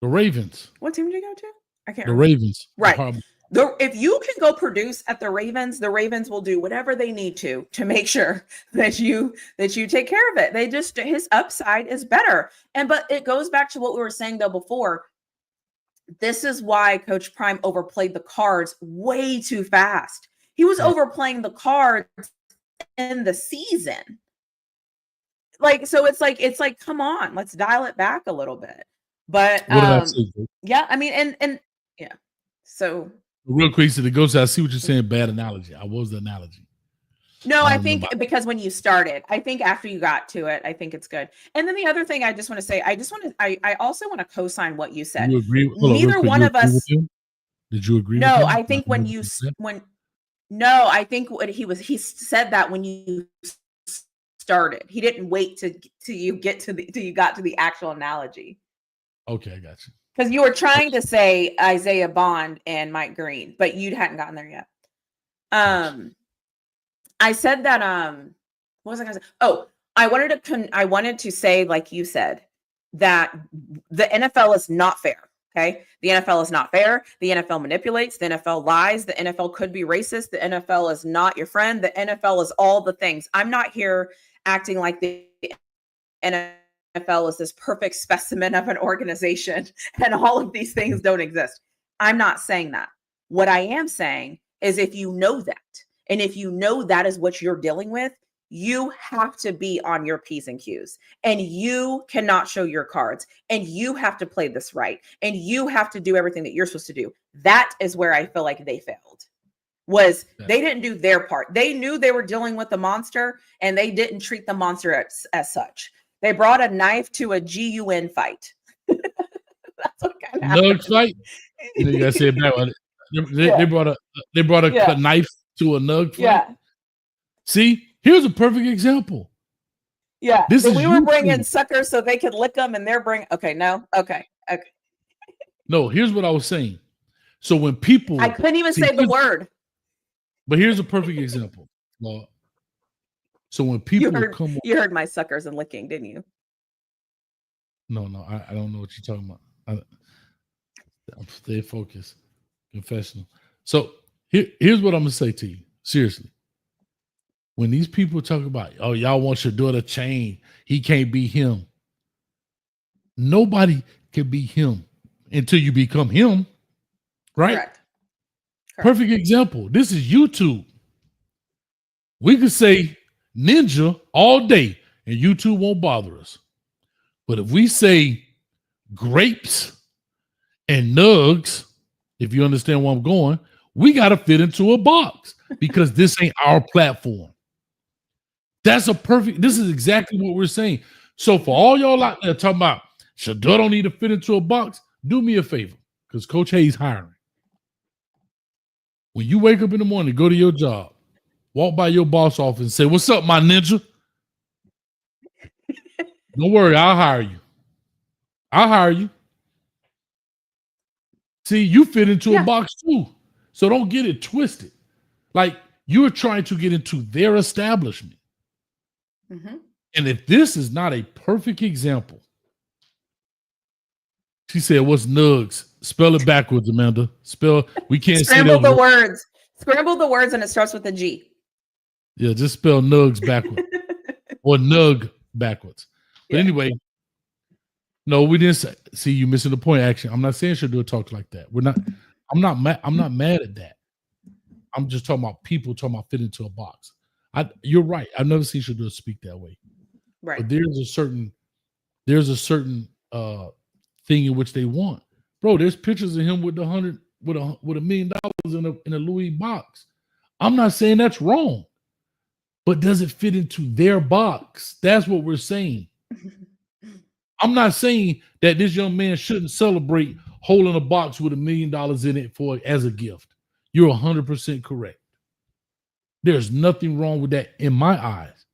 The Ravens. What team did he go to? I can't The remember. Ravens. Right. If you can go produce at the Ravens will do whatever they need to make sure that you take care of it. His upside is better. But it goes back to what we were saying though before. This is why Coach Prime overplayed the cards way too fast. He was overplaying the cards in the season. So it's like, come on, let's dial it back a little bit. But what did I say? yeah, I mean, and yeah. So real quick, so the ghost, I see what you're saying. Bad analogy. I was the analogy. No, I think because when you started, I think after you got to it, I think it's good. And then the other thing I just want to say, I also want to co-sign what you said. You agree? Neither one of us. Did you agree? No, with him? I think I think what he said that when you started. He didn't wait till you got to the actual analogy. Okay, I got you. Because you were trying to say Isaiah Bond and Mike Green, but you hadn't gotten there yet. I said that what was I gonna say? Oh, I wanted to say, like you said, that the NFL is not fair. Okay. The NFL is not fair. The NFL manipulates. The NFL lies. The NFL could be racist. The NFL is not your friend. The NFL is all the things. I'm not here acting like the NFL is this perfect specimen of an organization and all of these things don't exist. I'm not saying that. What I am saying is if you know that, and if you know that is what you're dealing with, you have to be on your P's and Q's, and you cannot show your cards, and you have to play this right, and you have to do everything that you're supposed to do. That is where I feel like they failed. They didn't do their part. They knew they were dealing with the monster, and they didn't treat the monster as such. They brought a knife to a GUN fight. That's what kind of Nug fight. You gotta say it back. They brought a knife to a nug fight. Yeah. See, here's a perfect example. Yeah. This is we were bringing suckers so they could lick them, and they're bringing. Okay, no. Okay. No, here's what I was saying. So when people, I couldn't even say the word. But here's a perfect example. Well, so when people come, you heard my suckers and licking, didn't you? No, I don't know what you're talking about. I'm stay focused, confessional. So here's what I'm gonna say to you. Seriously, when these people talk about, oh, y'all want your daughter chain, he can't be him. Nobody can be him until you become him, right? Correct. Perfect example. This is YouTube. We could say ninja all day and YouTube won't bother us. But if we say grapes and nugs, if you understand where I'm going, we got to fit into a box because this ain't our platform. This is exactly what we're saying. So for all y'all out there talking about Shador don't need to fit into a box, do me a favor because Coach Hayes hiring. When you wake up in the morning, go to your job, walk by your boss office and say, "What's up, my ninja?" Don't worry, I'll hire you. See, you fit into a box too. So don't get it twisted. Like you're trying to get into their establishment. Mm-hmm. And if this is not a perfect example, she said, "What's nugs?" Spell it backwards, Amanda. We can't Scramble say that. the words. Scramble the words, and it starts with a G. Yeah, just spell nugs backwards or nug backwards. But anyway, no, we didn't say. See, you missing the point. Actually, I'm not saying Shador talk like that. I'm not mad at that. I'm just talking about people talking about fit into a box. You're right. I've never seen Shador speak that way. Right. But there's a certain thing in which they want. Bro, there's pictures of him with $1 million in a Louis box. I'm not saying that's wrong, but does it fit into their box? That's what we're saying. I'm not saying that this young man shouldn't celebrate holding a box with $1 million in it as a gift. You're 100% correct. There's nothing wrong with that in my eyes,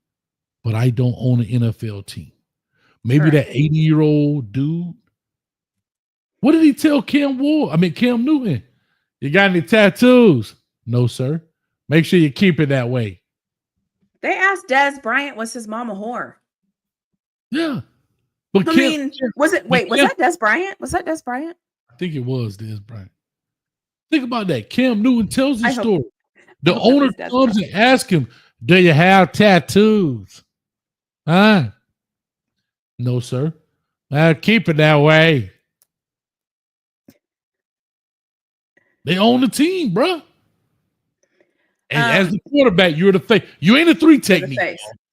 but I don't own an NFL team. Maybe that 80-year-old dude. What did he tell Cam Newton? You got any tattoos? No, sir. Make sure you keep it that way. They asked Dez Bryant, was his mom a whore? Yeah. But was that Dez Bryant? Was that Dez Bryant? I think it was Dez Bryant. Think about that. Cam Newton tells the story. The owner comes and asks him, "Do you have tattoos?" Huh? No, sir. Keep it that way. They own the team, bro. And as the quarterback, you're the face. You ain't a 3 technique.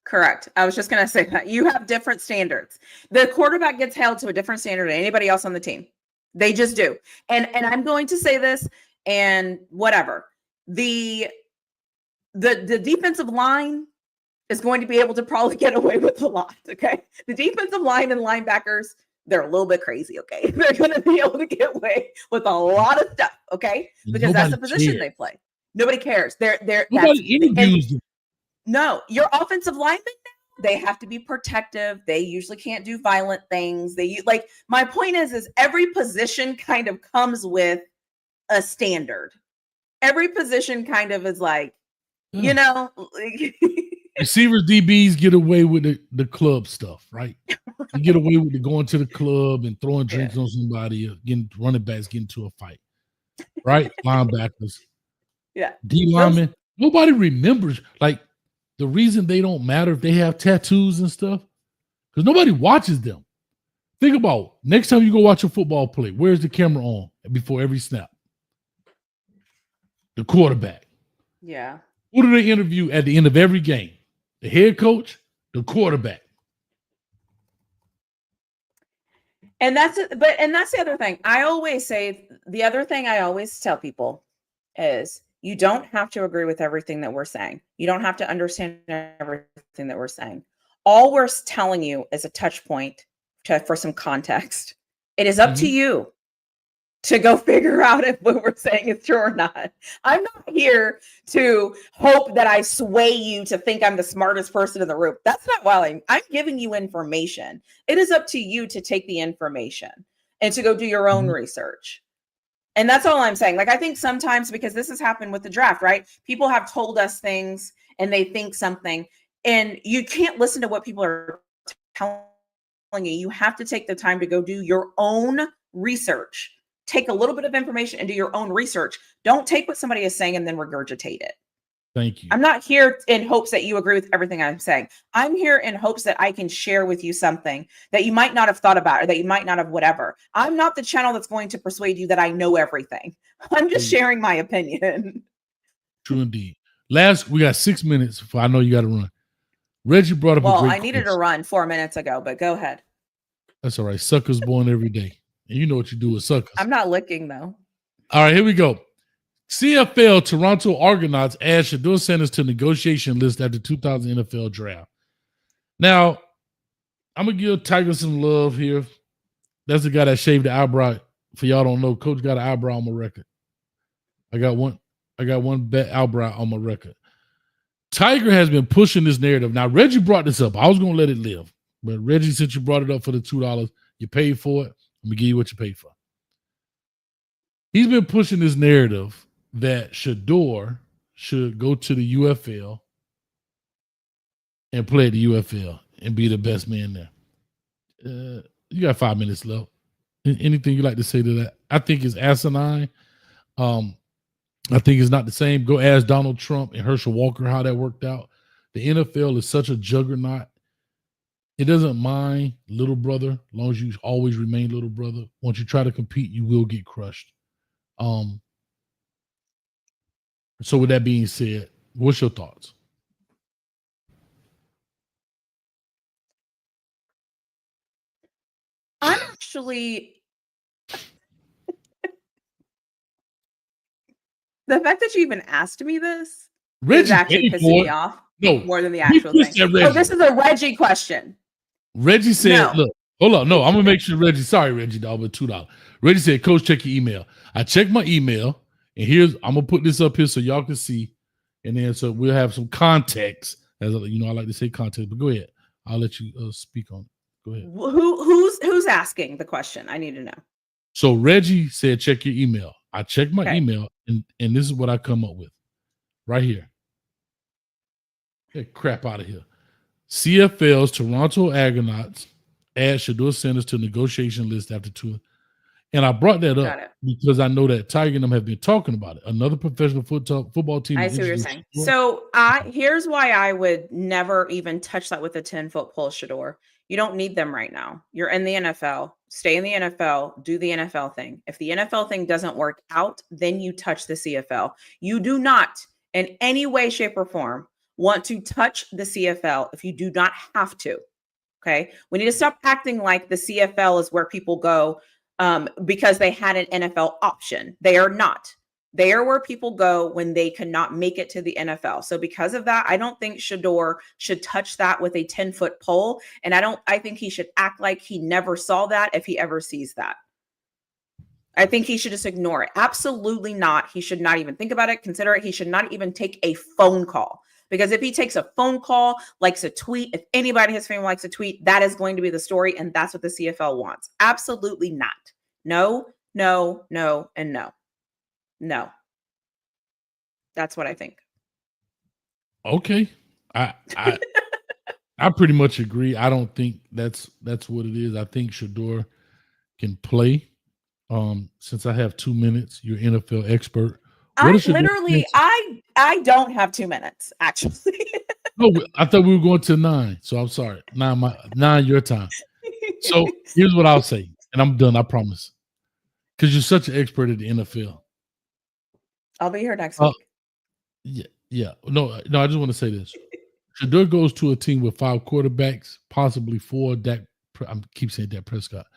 Correct. I was just going to say that. You have different standards. The quarterback gets held to a different standard than anybody else on the team. They just do. And I'm going to say this and whatever. The defensive line is going to be able to probably get away with a lot, okay? The defensive line and linebackers, they're a little bit crazy, okay? They're going to be able to get away with a lot of stuff, okay? Because that's the position they play. Nobody cares. Nobody interviews them. No, your offensive linemen now, They have to be protective. They usually can't do violent things. Like, my point is every position kind of comes with a standard. Every position kind of is like, you know, receivers, DBs get away with the club stuff, right? You get away with going to the club and throwing drinks on somebody, or running backs get into a fight, right? Linebackers, D linemen. Nobody remembers. Like, the reason they don't matter if they have tattoos and stuff, because nobody watches them. Think about next time you go watch a football play, where's the camera on before every snap? The quarterback. Yeah. Who do they interview at the end of every game? The head coach, the quarterback. And that's the other thing. I always say, the other thing I always tell people is, you don't have to agree with everything that we're saying. You don't have to understand everything that we're saying. All we're telling you is a touch point for some context. It is up to you to go figure out if what we're saying is true or not. I'm not here to hope that I sway you to think I'm the smartest person in the room. That's not why I'm giving you information. It is up to you to take the information and to go do your own research. And that's all I'm saying. Like, I think sometimes, because this has happened with the draft, right? People have told us things and they think something, and you can't listen to what people are telling you. You have to take the time to go do your own research. Take a little bit of information and do your own research. Don't take what somebody is saying and then regurgitate it. Thank you. I'm not here in hopes that you agree with everything I'm saying. I'm here in hopes that I can share with you something that you might not have thought about, or that you might not have whatever. I'm not the channel that's going to persuade you that I know everything. I'm just sharing my opinion. True indeed. We got 6 minutes. I know you got to run. Reggie brought up a great I needed to run 4 minutes ago, but go ahead. That's all right. Suckers born every day. And you know what you do with suckers. I'm not licking, though. All right, here we go. CFL Toronto Argonauts add Shedeur Sanders to negotiation list at the 2000 NFL draft. Now, I'm going to give Tiger some love here. That's the guy that shaved the eyebrow. For y'all don't know, Coach got an eyebrow on my record. I got one eyebrow on my record. Tiger has been pushing this narrative. Now, Reggie brought this up. I was going to let it live. But Reggie, since you brought it up for the $2, you paid for it. Let me give you what you paid for. He's been pushing this narrative that Shedeur should go to the UFL and play at the UFL and be the best man there. You got 5 minutes left. Anything you'd like to say to that? I think it's asinine. I think it's not the same. Go ask Donald Trump and Herschel Walker how that worked out. The NFL is such a juggernaut. It doesn't mind little brother, as long as you always remain little brother. Once you try to compete, you will get crushed. So with that being said, what's your thoughts? I'm actually the fact that you even asked me this is actually pissing me off. No, more than the actual thing. Oh, this is a Reggie question. Reggie said, look, hold on. No, I'm going to make sure Reggie, sorry, Reggie, dog, but $2. Reggie said, Coach, check your email. I checked my email, and I'm going to put this up here so y'all can see. And then so we'll have some context. As you know, I like to say context, but go ahead. I'll let you speak on it. Go ahead. Who's asking the question? I need to know. So Reggie said, check your email. I checked my email, and this is what I come up with right here. Get crap out of here. CFL's Toronto Argonauts add Shedeur Sanders to negotiation list after 2. And I brought that up because I know that Tiger and them have been talking about it. Another professional football team. I see what you're saying. So here's why I would never even touch that with a 10-foot pole, Shedeur. You don't need them right now. You're in the NFL. Stay in the NFL. Do the NFL thing. If the NFL thing doesn't work out, then you touch the CFL. You do not, in any way, shape, or form, want to touch the CFL if you do not have to. Okay. We need to stop acting like the CFL is where people go because they had an NFL option. They are not. They are where people go when they cannot make it to the NFL. So because of that, I don't think Shedeur should touch that with a 10-foot pole. And I think he should act like he never saw that if he ever sees that. I think he should just ignore it. Absolutely not. He should not even think about it, consider it. He should not even take a phone call. Because if he takes a phone call, likes a tweet, if anybody in his family likes a tweet, that is going to be the story. And that's what the CFL wants. Absolutely not. No, no, no, and no. No. That's what I think. Okay. I pretty much agree. I don't think that's what it is. I think Shador can play. Since I have 2 minutes, you're NFL expert. I don't have 2 minutes, actually. No, I thought we were going to 9. So I'm sorry. 9 your time. So here's what I'll say, and I'm done, I promise. Because you're such an expert at the NFL. I'll be here next week. Yeah. No, I just want to say this. Shador goes to a team with 5 quarterbacks, possibly 4. I keep saying Dak Prescott.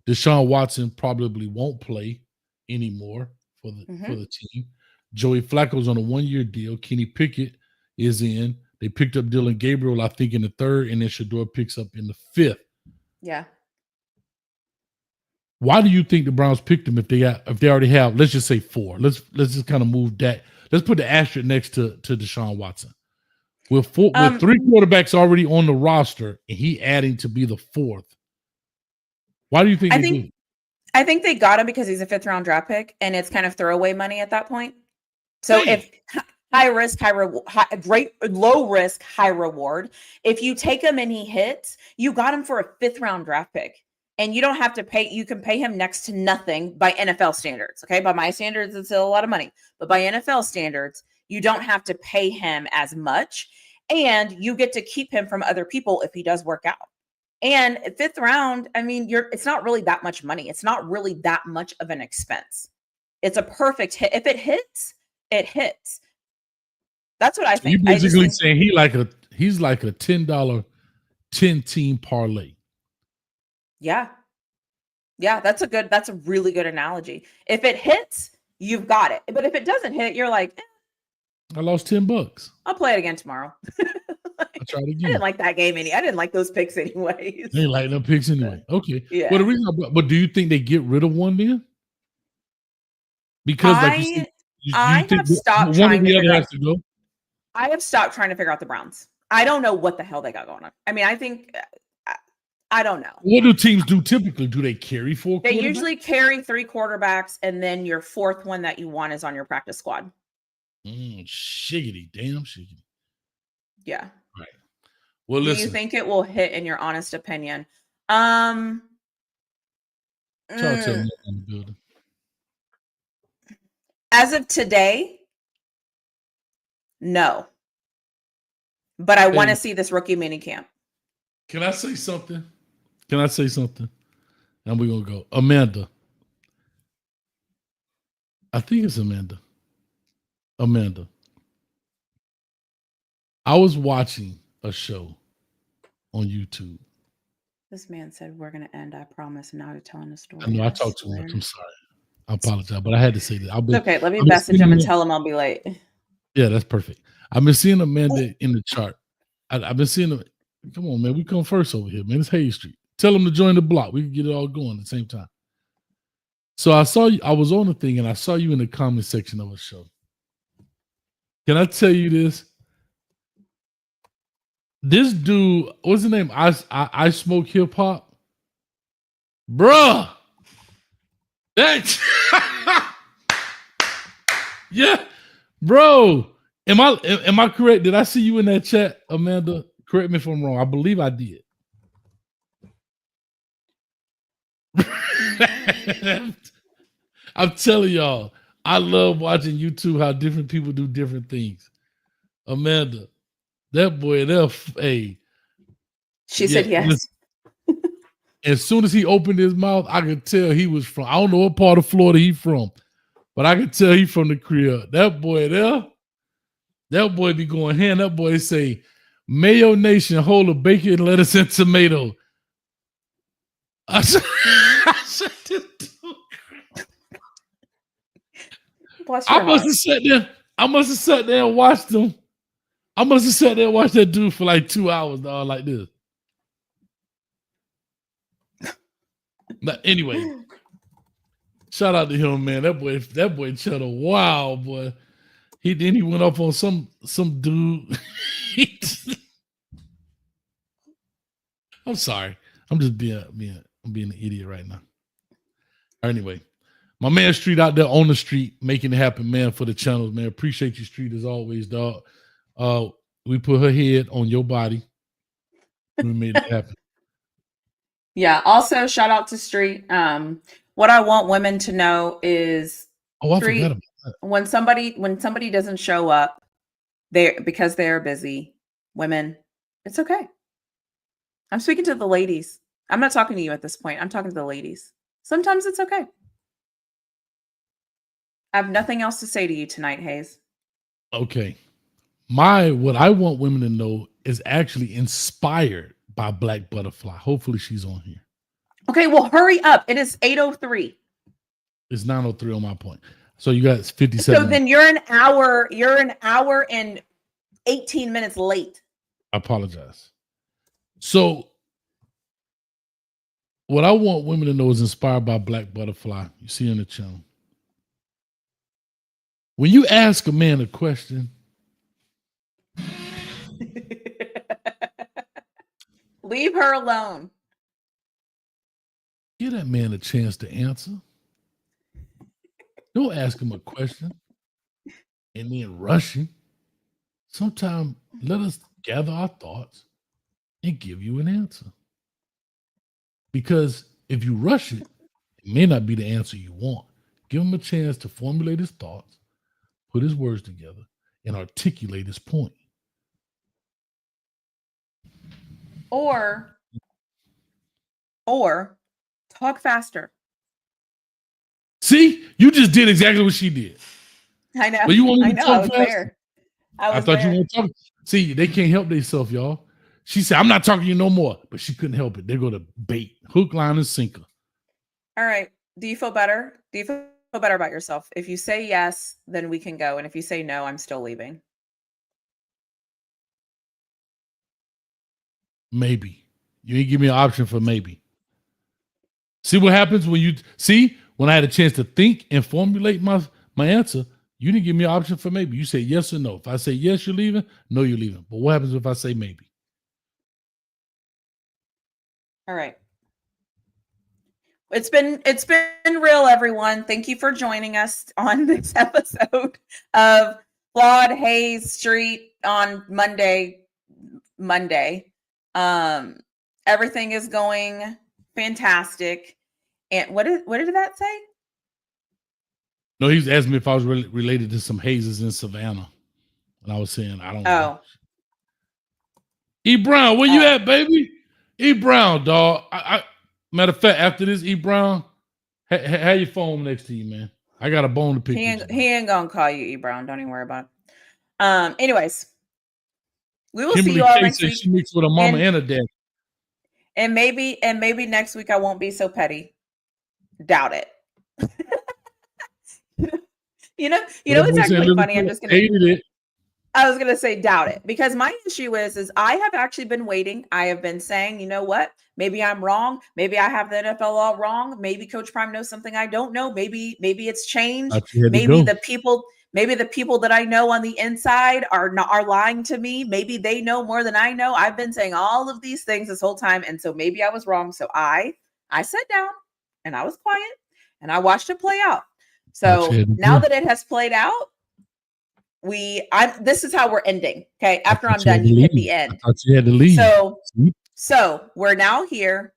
Deshaun Watson probably won't play anymore for the team. Joey Flacco's on a 1-year deal. Kenny Pickett is in. They picked up Dylan Gabriel, I think, in the 3rd, and then Shador picks up in the 5th. Yeah. Why do you think the Browns picked him if they already have, let's just say 4? Let's just kind of move that. Let's put the asterisk next to Deshaun Watson. With 3 quarterbacks already on the roster, and he adding to be the 4th. Why do you think? I think they got him because he's a 5th round draft pick, and it's kind of throwaway money at that point. So if high risk, low risk, high reward. If you take him and he hits, you got him for a 5th round draft pick, and you don't have to pay. You can pay him next to nothing by NFL standards. Okay, by my standards, it's still a lot of money, but by NFL standards, you don't have to pay him as much, and you get to keep him from other people if he does work out. And 5th round, I mean, it's not really that much money. It's not really that much of an expense. It's a perfect hit. If it hits, it hits. That's what I think. You're basically saying he's like a $10 10-team parlay. Yeah. Yeah, that's a really good analogy. If it hits, you've got it. But if it doesn't hit, you're like, I lost $10. I'll play it again tomorrow. I tried again. I didn't like that game I didn't like those picks anyways. They like them picks anyway. Okay. Yeah. Well, the reason but do you think they get rid of one then? Because I have stopped trying to figure out. I have stopped trying to figure out the Browns. I don't know what the hell they got going on. I mean, I think I don't know. What do teams do typically? Do they carry 4 quarterbacks? They usually carry 3 quarterbacks, and then your 4th one that you want is on your practice squad. Shiggity, damn shiggity. Yeah. Right. Well, listen. Do you think it will hit in your honest opinion? Talk to me in the building. As of today, no. But I want to see this rookie mini camp. Can I say something? And we're going to go. Amanda. I think it's Amanda. I was watching a show on YouTube. This man said we're going to end, I promise, and now you're telling a story. I know I talked too much. I'm sorry. I apologize, but I had to say that. Okay, let me message him and tell him I'll be late. Yeah, that's perfect. I've been seeing Amanda in the chart. I've been seeing them. Come on, man. We come first over here, man. It's Hayes Street. Tell them to join the block. We can get it all going at the same time. So I saw you. I was on the thing, and I saw you in the comment section of a show. Can I tell you this? This dude, what's his name? I smoke hip hop, bruh. That yeah, bro. Am I correct? Did I see you in that chat, Amanda? Correct me if I'm wrong. I believe I did. I'm telling y'all, I love watching YouTube how different people do different things. Amanda, that boy, she said yes. As soon as he opened his mouth, I could tell he was from, I don't know what part of Florida he from, but I could tell he from the crib. That boy be going hand. That boy say, Mayo Nation, hold a bacon, lettuce, and tomato. I said this dude. I must have sat there and watched him. I must have sat there and watched that dude for like 2 hours, dog, like this. But anyway, shout out to him, man. That boy Cheddar, wow, boy. He went off on some dude. I'm sorry. I'm just being an idiot right now. Anyway, my man Street out there on the street making it happen, man, for the channels, man. Appreciate you, Street, as always, dog. We put her head on your body. We made it happen. Yeah. Also, shout out to Street. What I want women to know is, I forgot about that. When somebody doesn't show up, because they are busy, women, it's okay. I'm speaking to the ladies. I'm not talking to you at this point. I'm talking to the ladies. Sometimes it's okay. I have nothing else to say to you tonight, Hayes. Okay. What I want women to know is actually inspired by Black Butterfly. Hopefully she's on here. Okay, well, hurry up. It is 8:03. It's 9:03 on my point. So you got 57. So then you're an hour and 18 minutes late. I apologize. So what I want women to know is inspired by Black Butterfly. You see on the channel. When you ask a man a question, leave her alone. give that man a chance to answer. Don't ask him a question and then rush him. Sometimes let us gather our thoughts and give you an answer. Because if you rush it, it may not be the answer you want. Give him a chance to formulate his thoughts, put his words together, and articulate his point. Or talk faster. See, you just did exactly what she did. I know. But you want me to I talk was fast? there. I thought you want to talk. See, they can't help themselves, y'all. She said, I'm not talking to you no more, but she couldn't help it. They're going to bait, hook, line, and sinker. All right. Do you feel better? Do you feel better about yourself? If you say yes, then we can go. And if you say no, I'm still leaving. Maybe. You ain't give me an option for maybe. See what happens when I had a chance to think and formulate my answer, you didn't give me an option for maybe. You say yes or no. If I say yes, you're leaving, no, you're leaving. But what happens if I say maybe? All right. It's been real, everyone. Thank you for joining us on this episode of Flawed Hayes Street on Monday. Everything is going fantastic. And what did that say? No, he was asking me if I was related to some Hazes in Savannah. And I was saying, I don't know. E. Brown, where you at, baby? E. Brown, dog. Matter of fact, after this, E. Brown, have your phone next to you, man. I got a bone to pick. He ain't gonna call you E. Brown. Don't even worry about it. Anyways, we will see you all next week. She mixed with a mama and a dad. And maybe next week I won't be so petty. Doubt it. You know it's actually funny. I was gonna say doubt it, because my issue is I have actually been waiting. I have been saying, you know what? Maybe I'm wrong. Maybe I have the NFL all wrong. Maybe Coach Prime knows something I don't know. Maybe it's changed. Maybe the people that I know on the inside are lying to me. Maybe they know more than I know. I've been saying all of these things this whole time, and so maybe I was wrong. So I sat down and I was quiet and I watched it play out. So now that it has played out, this is how we're ending. Okay. After I'm done, you hit the end. I thought you had to leave. So we're now here.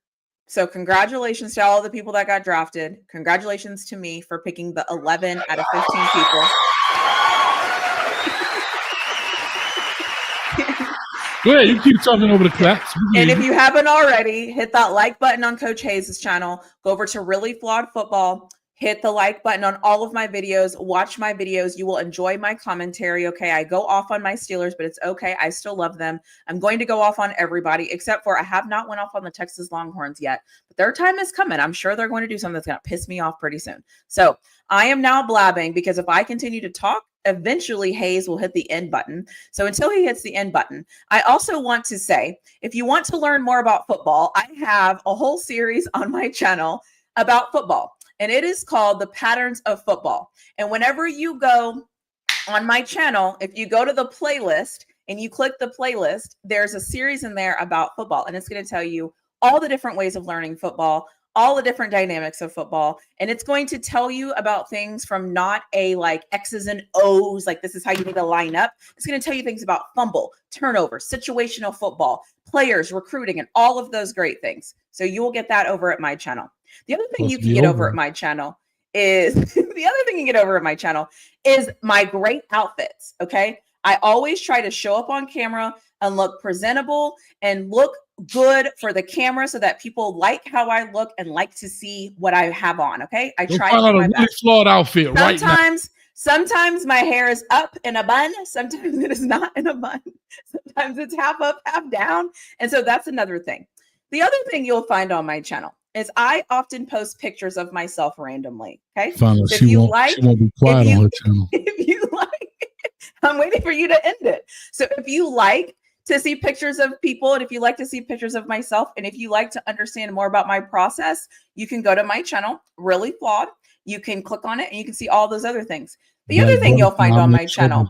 So congratulations to all the people that got drafted. Congratulations to me for picking the 11 out of 15 people. Go ahead, you keep talking over the claps. And if you haven't already, hit that like button on Coach Hayes' channel. Go over to Really Flawed Football. Hit the like button on all of my videos. Watch my videos. You will enjoy my commentary. Okay. I go off on my Steelers, but it's okay. I still love them. I'm going to go off on everybody except for I have not went off on the Texas Longhorns yet, but their time is coming. I'm sure they're going to do something that's going to piss me off pretty soon. So I am now blabbing, because if I continue to talk, eventually Hayes will hit the end button. So until he hits the end button, I also want to say, if you want to learn more about football, I have a whole series on my channel about football. And it is called The Patterns of Football. And whenever you go on my channel, if you go to the playlist and you click the playlist, there's a series in there about football, and it's going to tell you all the different ways of learning football, all the different dynamics of football. And it's going to tell you about things from not a like X's and O's, like this is how you need to line up. It's going to tell you things about fumble, turnover, situational football, players, recruiting, and all of those great things. So you will get that over at my channel. The other thing you can get over at my channel is my great outfits. Okay. I always try to show up on camera and look presentable and look good for the camera so that people like how I look and like to see what I have on. Okay. I try to do my best. Flawed outfit right now. Sometimes my hair is up in a bun. Sometimes it is not in a bun. Sometimes it's half up, half down. And so that's another thing. The other thing you'll find on my channel is I often post pictures of myself randomly. Okay. So she won't be quiet on her channel. If you like, I'm waiting for you to end it. So if you like to see pictures of people, and if you like to see pictures of myself, and if you like to understand more about my process, you can go to my channel, Really Flawed. You can click on it and you can see all those other things. The other thing you'll find on my channel,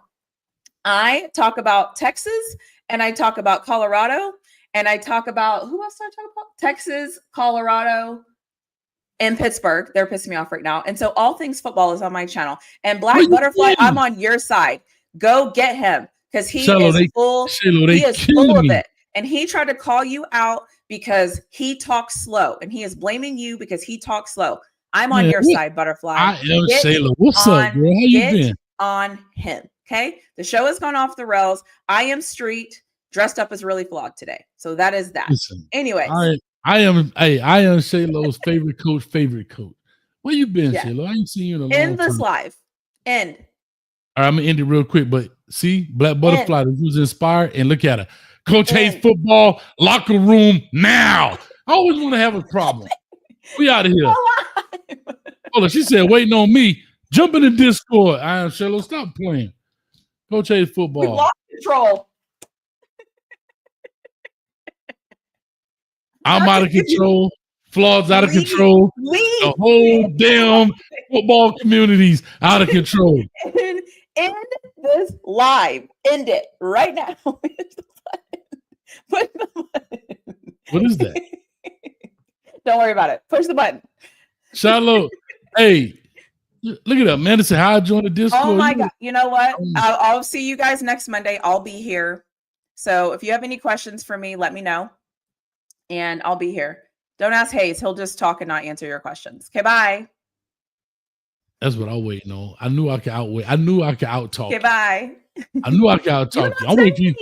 I talk about Texas and I talk about Colorado and I talk about, who else do I talk about? Texas, Colorado, and Pittsburgh. They're pissing me off right now. And so all things football is on my channel. And Black Butterfly, I'm on your side. Go get him because he is full of it. And he tried to call you out because he talks slow and he is blaming you because he talks slow. I'm on your side, Butterfly. I am Shayla. What's up, girl? How you been? On him. Okay. The show has gone off the rails. I am street, dressed up as Really Flawed today. So that is that. Listen, anyways. I am Shayla's favorite coach. Where you been, Shayla? I ain't seen you in a long time. End this live. End. All right, I'm gonna end it real quick, but see, Black Butterfly was inspired, and look at her. Coach hates football, locker room now. I always want to have a problem. We out of here. Hold on, she said, waiting on me. Jump in the Discord. I am Shayla. Stop playing. Coach hates football. We lost control. I'm out of control. Flaws out of control. The whole damn football community's out of control. End this live. End it right now. Push the button. What is that? Don't worry about it. Push the button. Shiloh, hey, look at that, man. This is how I joined the Discord. Oh my God. You know what? I'll see you guys next Monday. I'll be here. So if you have any questions for me, let me know. And I'll be here. Don't ask Hayes. He'll just talk and not answer your questions. Okay, bye. That's what I'm waiting on. I knew I could outwait. I knew I could outtalk. Okay, bye. I knew I could outtalk you.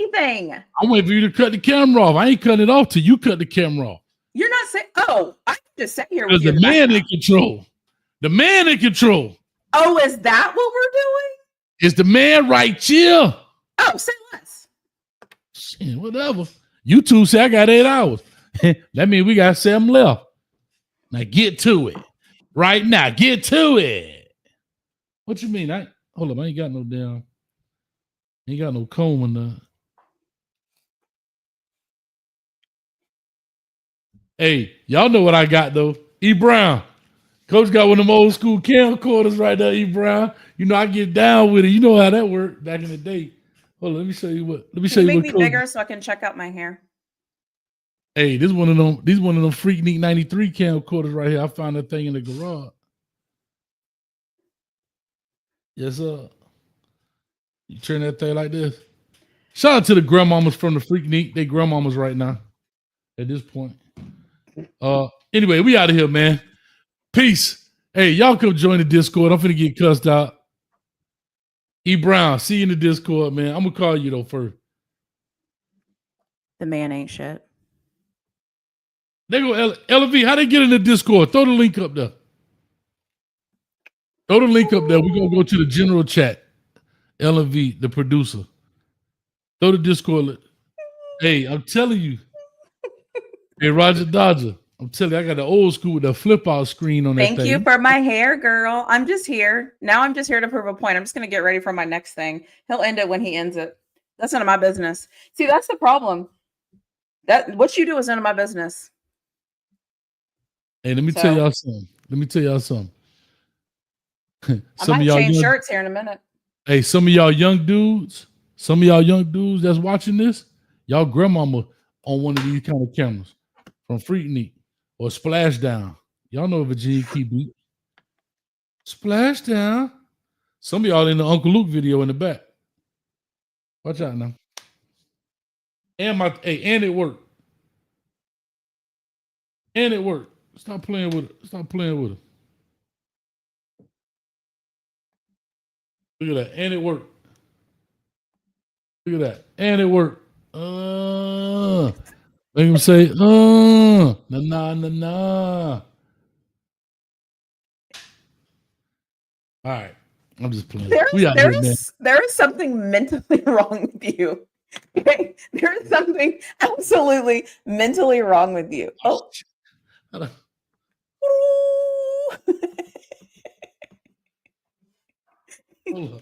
I'm waiting for you to cut the camera off. I ain't cutting it off till you cut the camera off. You're not saying, oh, I can just sit here with you. Because the man in control. The man in control. Oh, is that what we're doing? It's the man right here. Oh, say less. Shit, whatever. You two say I got 8 hours. That means we got 7 left. Now get to it. Right now. Get to it. What you mean? Hold up. I ain't got no damn. Ain't got no comb in the. Hey, y'all know what I got though. E. Brown. Coach got one of them old school camcorders right there, E. Brown. You know, I get down with it. You know how that worked back in the day. Hold on, let me show you what. Let me show you what. Make me bigger so I can check out my hair. Hey, this one of them Freaknik 93 camcorders right here. I found that thing in the garage. Yes, sir. You turn that thing like this. Shout out to the grandmamas from the Freaknik. They grandmamas right now at this point. Anyway, we out of here, man. Peace. Hey, y'all come join the Discord. I'm finna get cussed out. E. Brown, see you in the Discord, man. I'm gonna call you though first. The man ain't shit. There go LV. How they get in the Discord? Throw the link up there. Throw the link up there. We're gonna go to the general chat. LV, the producer. Throw the Discord. Hey, I'm telling you. Hey, Roger Dodger. I'm telling you, I got the old school with the flip out screen on that thing. Thank you for my hair, girl. I'm just here. Now I'm just here to prove a point. I'm just going to get ready for my next thing. He'll end it when he ends it. That's none of my business. See, that's the problem. That what you do is none of my business. Hey, let me tell y'all something. I might change shirts here in a minute. Hey, some of y'all young dudes that's watching this, y'all grandmama on one of these kind of cameras from Freaknik or Splashdown. Y'all know Virginia Key Beat. Splashdown. Some of y'all in the Uncle Luke video in the back. Watch out now. And and it worked. And it worked. Stop playing with it. Stop playing with it. Look at that. And it worked. Look at that. And it worked. Make him say, nah, nah, nah, nah. All right. I'm just playing. There is something mentally wrong with you. Okay? There is something absolutely mentally wrong with you. Oh. Hold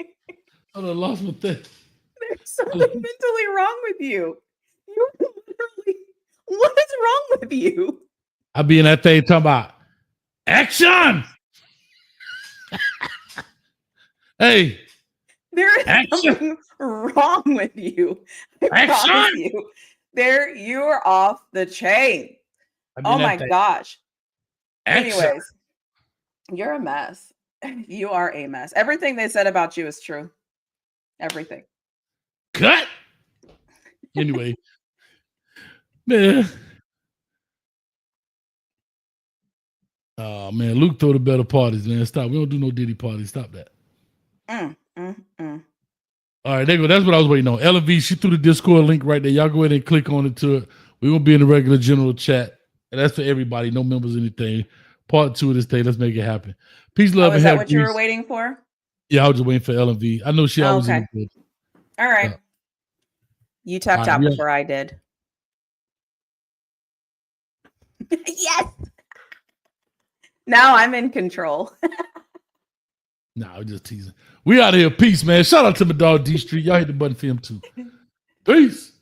on, lost my thing. There's something mentally wrong with you. You literally, what is wrong with you? I be in that thing talking about action. Hey, there is something wrong with you. I promise you. You're off the chain. Oh my gosh. Anyways, you're a mess. You are a mess. Everything they said about you is true. Everything. Cut. Anyway, man. Oh man, Luke throw the better parties, man. Stop. We don't do no Diddy parties. Stop that. All right, there you go. That's what I was waiting on. LV, she threw the Discord link right there. Y'all go ahead and click on it to it. We're gonna be in the regular general chat. And that's for everybody, no members, anything. Part 2 of this thing. Let's make it happen. Peace, love, and is health. That what you were waiting for? Yeah, I was just waiting for LV. I know she always in the good. All right. You tapped out before I did. Yes. Now I'm in control. Nah, we're just teasing. We out of here. Peace, man. Shout out to my dog D Street. Y'all hit the button for him too. Peace.